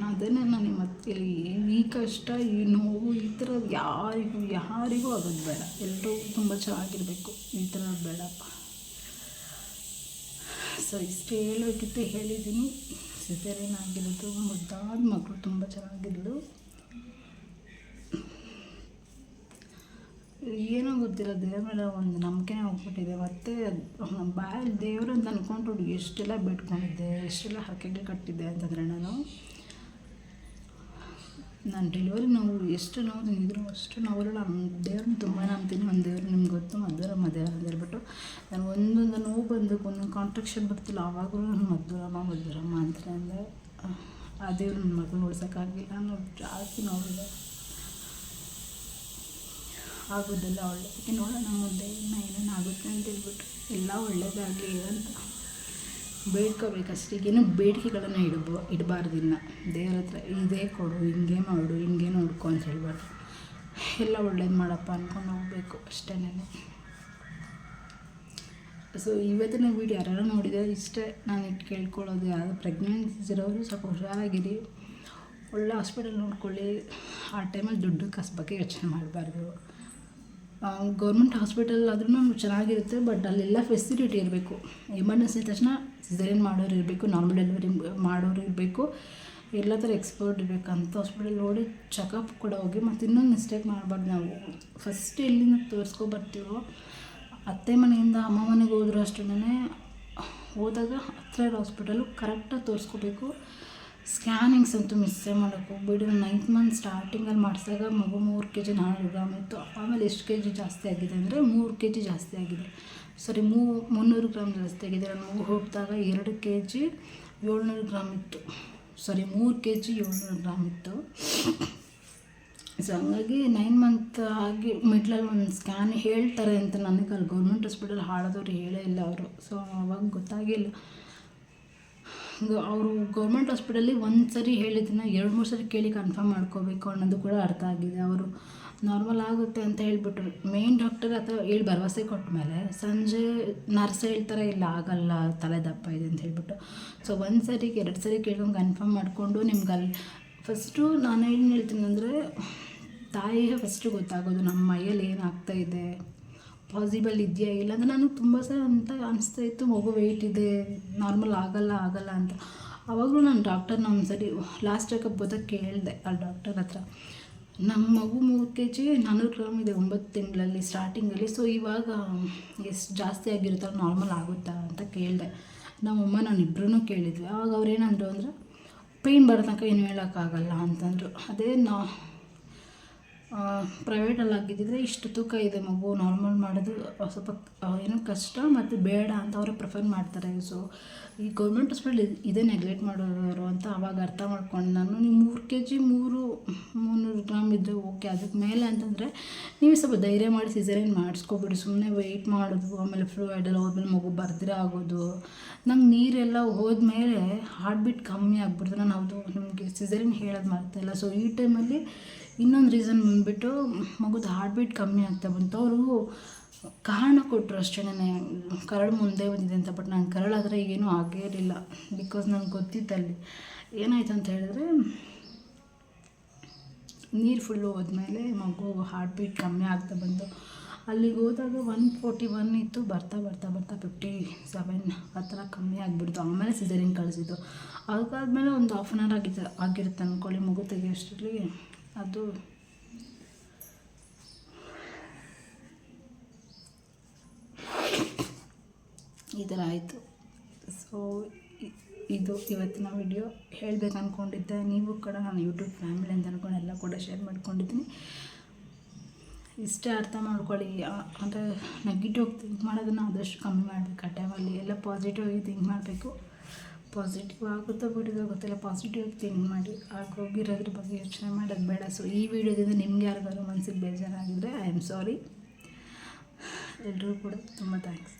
ಅದನ್ನೇ ನಾನು ಮತ್ತೆ ಈ ಕಷ್ಟ, ಈ ನೋವು, ಈ ಥರ ಯಾರಿಗೂ ಆಗೋದು ಬೇಡ. ಎಲ್ಲರೂ ತುಂಬ ಚೆನ್ನಾಗಿರಬೇಕು, ಈ ಥರ ಬೇಡಪ್ಪ. ಸೊ ಇಷ್ಟು ಹೇಳೋಕ್ಕಿಂತ ಹೇಳಿದ್ದೀನಿ. ಸಿಸೇರಿಯನ್ ಆಗಿರೋದು, ಮುದ್ದಾದ ಮಕ್ಕಳು, ತುಂಬ ಚೆನ್ನಾಗಿದ್ಲು. ಏನೋ ಗೊತ್ತಿಲ್ಲ, ದೇವ್ರ ಮೇಲೆ ಒಂದು ನಂಬಿಕೆನೇ ಹೋಗ್ಬಿಟ್ಟಿದೆ. ಮತ್ತು ಬಾಯಲ್ಲಿ ದೇವರು ಅಂತ ಅಂದ್ಕೊಂಡು ಎಷ್ಟೆಲ್ಲ ಬಿಟ್ಕೊಂಡಿದ್ದೆ, ಎಷ್ಟೆಲ್ಲ ಹರಕೆಗಳು ಕಟ್ಟಿದ್ದೆ ಅಂತಂದರೆ ನಾನು ಡೆಲಿವರಿ ನೋವು ಎಷ್ಟು ನೋವು ತಿಂದಿದ್ರು ಅಷ್ಟು ನೋವುಗಳು ದೇವ್ರನ್ನ ತುಂಬ ನಂಬ್ತೀನಿ. ಒಂದು ದೇವ್ರು ನಿಮ್ಗೆ ಗೊತ್ತು, ಮಧುರಮ್ಮ ಅಂತ ಹೇಳ್ಬಿಟ್ಟು ನಾನು ಒಂದೊಂದು ನೋವು ಬಂದಕ್ಕೆ ಒಂದೊಂದು ಕಾಂಟ್ರಾಕ್ಷನ್ ಬರ್ತಿಲ್ಲ, ಆವಾಗಲೂ ನಾನು ಮಧುರಮ್ಮ ಅಂತಾರೆ. ಅಂದರೆ ಆ ದೇವ್ರು ನನ್ನ ಮಗನ ಉಳ್ಸೋಕ್ಕಾಗಿಲ್ಲ. ನಾನು ಜಾಸ್ತಿ ನೋವಿದೆ, ಆಗೋದೆಲ್ಲ ಒಳ್ಳೆಯದಕ್ಕೆ ನೋಡೋಣ ಮುಂದೆ ಏನೇನು ಆಗುತ್ತೆ ಅಂತ ಹೇಳ್ಬಿಟ್ಟು ಎಲ್ಲ ಒಳ್ಳೇದಾಗಲಿ ಅಂತ ಬೇಡ್ಕೋಬೇಕಷ್ಟೇ. ಏನು ಬೇಡಿಕೆಗಳನ್ನು ಇಡಬಾರ್ದು. ಇನ್ನು ದೇವ್ರ ಹತ್ರ ಇದೇ ಕೊಡು, ಹಿಂಗೆ ಮಾಡು, ಹಿಂಗೆ ನೋಡ್ಕೊ ಅಂತ ಹೇಳ್ಬಾರ್ದು. ಎಲ್ಲ ಒಳ್ಳೇದು ಮಾಡಪ್ಪ ಅಂದ್ಕೊಂಡು ಹೋಗಬೇಕು ಅಷ್ಟೇ. ಸೊ ಇವತ್ತಿನ ವೀಡಿಯೋ ಯಾರು ನೋಡಿದರೆ ಇಷ್ಟೇ ನಾನು ಕೇಳ್ಕೊಳ್ಳೋದು, ಯಾರು ಪ್ರೆಗ್ನೆನ್ಸಿ ಇರೋರು ಸ್ವಲ್ಪ ಹುಷಾರಾಗಿರಿ, ಒಳ್ಳೆ ಹಾಸ್ಪಿಟಲ್ ನೋಡ್ಕೊಳ್ಳಿ. ಆ ಟೈಮಲ್ಲಿ ದುಡ್ಡು ಕಾಸು ಬಗ್ಗೆ ಯೋಚನೆ ಮಾಡಬಾರ್ದು. ಗೌರ್ಮೆಂಟ್ ಹಾಸ್ಪಿಟಲ್ ಆದ್ರೂ ಚೆನ್ನಾಗಿರುತ್ತೆ, ಬಟ್ ಅಲ್ಲೆಲ್ಲ ಫೆಸಿಲಿಟಿ ಇರಬೇಕು. ಎಮರ್ಜೆನ್ಸಿ ತಕ್ಷಣ ಸಿಸೇರಿಯನ್ ಮಾಡೋರು ಇರಬೇಕು, ನಾರ್ಮಲ್ ಡೆಲಿವರಿ ಮಾಡೋರು ಇರಬೇಕು, ಎಲ್ಲ ಥರ ಎಕ್ಸ್ಪರ್ಟ್ ಇರಬೇಕು. ಅಂಥ ಹಾಸ್ಪಿಟಲ್ ನೋಡಿ ಚೆಕಪ್ ಕೂಡ ಹೋಗಿ. ಮತ್ತು ಇನ್ನೊಂದು ಮಿಸ್ಟೇಕ್ ಮಾಡಬಾರ್ದು. ನಾವು ಫಸ್ಟ್ ಎಲ್ಲಿಂದ ತೋರಿಸ್ಕೊಬರ್ತೀವೋ, ಅತ್ತೆ ಮನೆಯಿಂದ ಅಮ್ಮ ಮನೆಗೆ ಹೋದರೂ ಅಷ್ಟೇ, ಹೋದಾಗ ಹತ್ತಿರ ಇರೋ ಹಾಸ್ಪಿಟಲು ಕರೆಕ್ಟಾಗಿ ತೋರಿಸ್ಕೋಬೇಕು. ಸ್ಕ್ಯಾನಿಂಗ್ಸ್ ಅಂತೂ ಮಿಸ್ಸೇ ಮಾಡೋಕ್ಕೆ ಹೋಗ್ಬಿಡಿ. 9th ಮಂತ್ ಸ್ಟಾರ್ಟಿಂಗಲ್ಲಿ ಮಾಡಿಸಿದಾಗ ಮಗು 3 kg 400 ಗ್ರಾಮ್ ಇತ್ತು. ಆಮೇಲೆ ಎಷ್ಟು kg ಜಾಸ್ತಿ ಆಗಿದೆ ಅಂದರೆ 3 kg ಜಾಸ್ತಿ ಆಗಿದೆ. 300 ಗ್ರಾಮ್ ಜಾಸ್ತಿ ಆಗಿದೆ. ನಾನು ಮಗು ಹುಟ್ಟಿದಾಗ 2 kg 700 ಗ್ರಾಮ್ ಇತ್ತು. 3 kg 700 ಗ್ರಾಮ್ ಇತ್ತು. ಸೊ ಹಂಗಾಗಿ 9 ಮಂತ್ ಆಗಿ ಮಿಡ್ಲಲ್ಲಿ ಒಂದು ಸ್ಕ್ಯಾನ್ ಹೇಳ್ತಾರೆ ಅಂತ ನನಗೆ ಅಲ್ಲಿ ಗೌರ್ಮೆಂಟ್ ಹಾಸ್ಪಿಟಲ್ ಹಾಳೋದವ್ರು ಹೇಳೇ ಇಲ್ಲ ಅವರು. ಸೊ ಅವಾಗ ಗೊತ್ತಾಗಿಲ್ಲ. ಅವರು ಗೌರ್ಮೆಂಟ್ ಹಾಸ್ಪಿಟಲ್ಲಿ ಒಂದು ಸರಿ ಹೇಳಿದ್ದನ್ನು 2-3 ಸರಿ ಕೇಳಿ ಕನ್ಫರ್ಮ್ ಮಾಡ್ಕೋಬೇಕು ಅನ್ನೋದು ಕೂಡ ಅರ್ಥ ಆಗಿದೆ. ಅವರು ನಾರ್ಮಲ್ ಆಗುತ್ತೆ ಅಂತ ಹೇಳಿಬಿಟ್ರು. ಮೇನ್ ಡಾಕ್ಟರ್ ಅಥವಾ ಹೇಳಿ ಭರವಸೆ ಕೊಟ್ಟ ಮೇಲೆ ಸಂಜೆ ನರ್ಸ್ ಹೇಳ್ತಾರೆ ಇಲ್ಲ ಆಗಲ್ಲ, ತಲೆ ದಪ್ಪ ಇದೆ ಅಂತ ಹೇಳ್ಬಿಟ್ಟು. ಸೊ 1 ಸರಿಗೆ 2 ಸರಿ ಕೇಳ್ಕೊಂಡು ಕನ್ಫರ್ಮ್ ಮಾಡಿಕೊಂಡು ನಿಮ್ಗೆ ಅಲ್ಲಿ ಫಸ್ಟು ನಾನು ಏನು ಹೇಳ್ತೀನಿ ಅಂದರೆ, ತಾಯಿಗೆ ಫಸ್ಟು ಗೊತ್ತಾಗೋದು ನಮ್ಮ ಮೈಯಲ್ಲಿ ಏನಾಗ್ತಾಯಿದೆ, ಪಾಸಿಬಲ್ ಇದೆಯಾ ಇಲ್ಲ ಅಂದರೆ. ನನಗೆ ತುಂಬ ಸಲ ಅಂತ ಅನಿಸ್ತಾಯಿತ್ತು ಮಗು ವೆಯ್ಟ್ ಇದೆ, ನಾರ್ಮಲ್ ಆಗಲ್ಲ ಅಂತ. ಆವಾಗಲೂ ನಾನು ಡಾಕ್ಟರ್ನ ಒಂದು ಸರಿ ಲಾಸ್ಟ್ ಚೆಕಪ್ ಹೋದಾಗ ಕೇಳಿದೆ ಅಲ್ಲಿ ಡಾಕ್ಟರ್ ಹತ್ರ, ನಮ್ಮ ಮಗು 3 kg 400 ಗ್ರಾಮ್ ಇದೆ 9 ತಿಂಗಳಲ್ಲಿ ಸ್ಟಾರ್ಟಿಂಗಲ್ಲಿ. ಸೊ ಇವಾಗ ಎಷ್ಟು ಜಾಸ್ತಿ ಆಗಿರುತ್ತಲ್ಲ, ನಾರ್ಮಲ್ ಆಗುತ್ತಾ ಅಂತ ಕೇಳಿದೆ. ನಮ್ಮಮ್ಮ ನಾನಿಬ್ಬರೂ ಕೇಳಿದ್ವಿ. ಆವಾಗ ಅವ್ರು ಏನಂದರು ಅಂದರೆ, ಪೇಯ್ನ್ ಬರೋ ತನಕ ಏನು ಹೇಳೋಕ್ಕಾಗಲ್ಲ ಅಂತಂದರು. ಅದೇ ಪ್ರೈವೇಟಲ್ಲಿ ಆಗಿದ್ದಿದ್ರೆ ಇಷ್ಟು ತೂಕ ಇದೆ ಮಗು, ನಾರ್ಮಲ್ ಮಾಡೋದು ಸ್ವಲ್ಪ ಏನೋ ಕಷ್ಟ ಮತ್ತು ಬೇಡ ಅಂತ ಅವರೇ ಪ್ರಿಫರ್ ಮಾಡ್ತಾರೆ. ಸೊ ಈ ಗೌರ್ಮೆಂಟ್ ಹಾಸ್ಪಿಟಲ್ ಇದೇ ನೆಗ್ಲೆಕ್ಟ್ ಮಾಡೋರು ಅಂತ ಆವಾಗ ಅರ್ಥ ಮಾಡ್ಕೊಂಡು ನಾನು, ನೀವು 3 kg 300 ಗ್ರಾಮ್ ಇದ್ದರೆ ಓಕೆ, ಅದಕ್ಕೆ ಮೇಲೆ ಅಂತಂದರೆ ನೀವು ಸ್ವಲ್ಪ ಧೈರ್ಯ ಮಾಡಿ ಸಿಸೇರಿಯನ್ ಮಾಡಿಸ್ಕೊಬಿಡಿ. ಸುಮ್ಮನೆ ವೆಯ್ಟ್ ಮಾಡೋದು, ಆಮೇಲೆ ಫ್ಲೂಯಿಡೆಲ್ಲ ಹೋದ್ಮೇಲೆ ಮಗು ಬರ್ದಿರ ಆಗೋದು. ನಂಗೆ ನೀರೆಲ್ಲ ಹೋದ್ಮೇಲೆ ಹಾರ್ಟ್ ಬೀಟ್ ಕಮ್ಮಿ ಆಗ್ಬಿಡ್ತು. ನಾನು ಹೌದು ನಿಮಗೆ ಸಿಸೇರಿಯನ್ ಹೇಳೋದು ಮಾಡ್ತಾಯಿಲ್ಲ. ಸೊ ಈ ಟೈಮಲ್ಲಿ ಇನ್ನೊಂದು ರೀಸನ್ ಬಂದುಬಿಟ್ಟು ಮಗುದು ಹಾರ್ಟ್ ಬೀಟ್ ಕಮ್ಮಿ ಆಗ್ತಾ ಬಂತು. ಅವರು ಕಾರಣ ಕೊಟ್ಟರು ಅಷ್ಟೇ, ಕರಳು ಮುಂದೆ ಬಂದಿದೆ ಅಂತ. ಬಟ್ ನಾನು ಕರಳಾದರೆ ಏನೂ ಆಗೇ ಇರಲಿಲ್ಲ. ಬಿಕಾಸ್ ನನಗೆ ಗೊತ್ತಿತ್ತಲ್ಲಿ ಏನಾಯ್ತು ಅಂತ ಹೇಳಿದ್ರೆ, ನೀರು ಫುಲ್ಲು ಹೋದ್ಮೇಲೆ ಮಗು ಹಾರ್ಟ್ ಬೀಟ್ ಕಮ್ಮಿ ಆಗ್ತಾ ಬಂತು. ಅಲ್ಲಿಗೆ ಹೋದಾಗ 141 ಇತ್ತು, ಬರ್ತಾ 57 ಆ ಥರ ಕಮ್ಮಿ ಆಗಿಬಿಡ್ತು. ಆಮೇಲೆ ಸಿಸೇರಿಯನ್ ಕಳಿಸಿದ್ದು. ಅದಾದಮೇಲೆ ಒಂದು 1/2 hour ಆಗಿರುತ್ತೆ ಅಂದ್ಕೊಳ್ಳಿ ಮಗು ತೆಗಿಯೋಷ್ಟರಲ್ಲಿ. ಅದು ಈ ಥರ ಆಯಿತು. ಸೊ ಇದು ಇವತ್ತಿನ ವಿಡಿಯೋ ಹೇಳಬೇಕು ಅಂದ್ಕೊಂಡಿದ್ದೆ. ನೀವು ಕೂಡ ನಾನು ಯೂಟ್ಯೂಬ್ ಫ್ಯಾಮಿಲಿ ಅಂತ ಅಂದ್ಕೊಂಡು ಎಲ್ಲ ಕೂಡ ಶೇರ್ ಮಾಡ್ಕೊಂಡಿದ್ದೀನಿ. ಇಷ್ಟೇ ಅರ್ಥ ಮಾಡ್ಕೊಳ್ಳಿ. ಅಂದರೆ ನೆಗೆಟಿವ್ ಥಿಂಕ್ ಮಾಡೋದನ್ನು ಆದಷ್ಟು ಕಮ್ಮಿ ಮಾಡಬೇಕು. ಆ ಟೈಮಲ್ಲಿ ಎಲ್ಲ ಪಾಸಿಟಿವ್ ಆಗಿ ಥಿಂಕ್ ಮಾಡಬೇಕು. ಪಾಸಿಟಿವ್ ಆಗುತ್ತೋ ಬಿಡೋದು ಗೊತ್ತಿಲ್ಲ, ಪಾಸಿಟಿವ್ ಆಗಿ ಥಿಂಕ್ ಮಾಡಿ. ಆಗೋಗಿರೋದ್ರ ಬಗ್ಗೆ ಯೋಚನೆ ಮಾಡೋದು ಬೇಡ. ಸೊ ಈ ವಿಡಿಯೋದಿಂದ ನಿಮ್ಗೆ ಯಾರಿಗಾದ್ರೂ ಮನಸ್ಸಿಗೆ ಬೇಜಾರಾಗಿದ್ದರೆ ಐ ಆಮ್ ಸಾರಿ. ಎಲ್ಲರೂ ಕೂಡ ತುಂಬ ಥ್ಯಾಂಕ್ಸ್.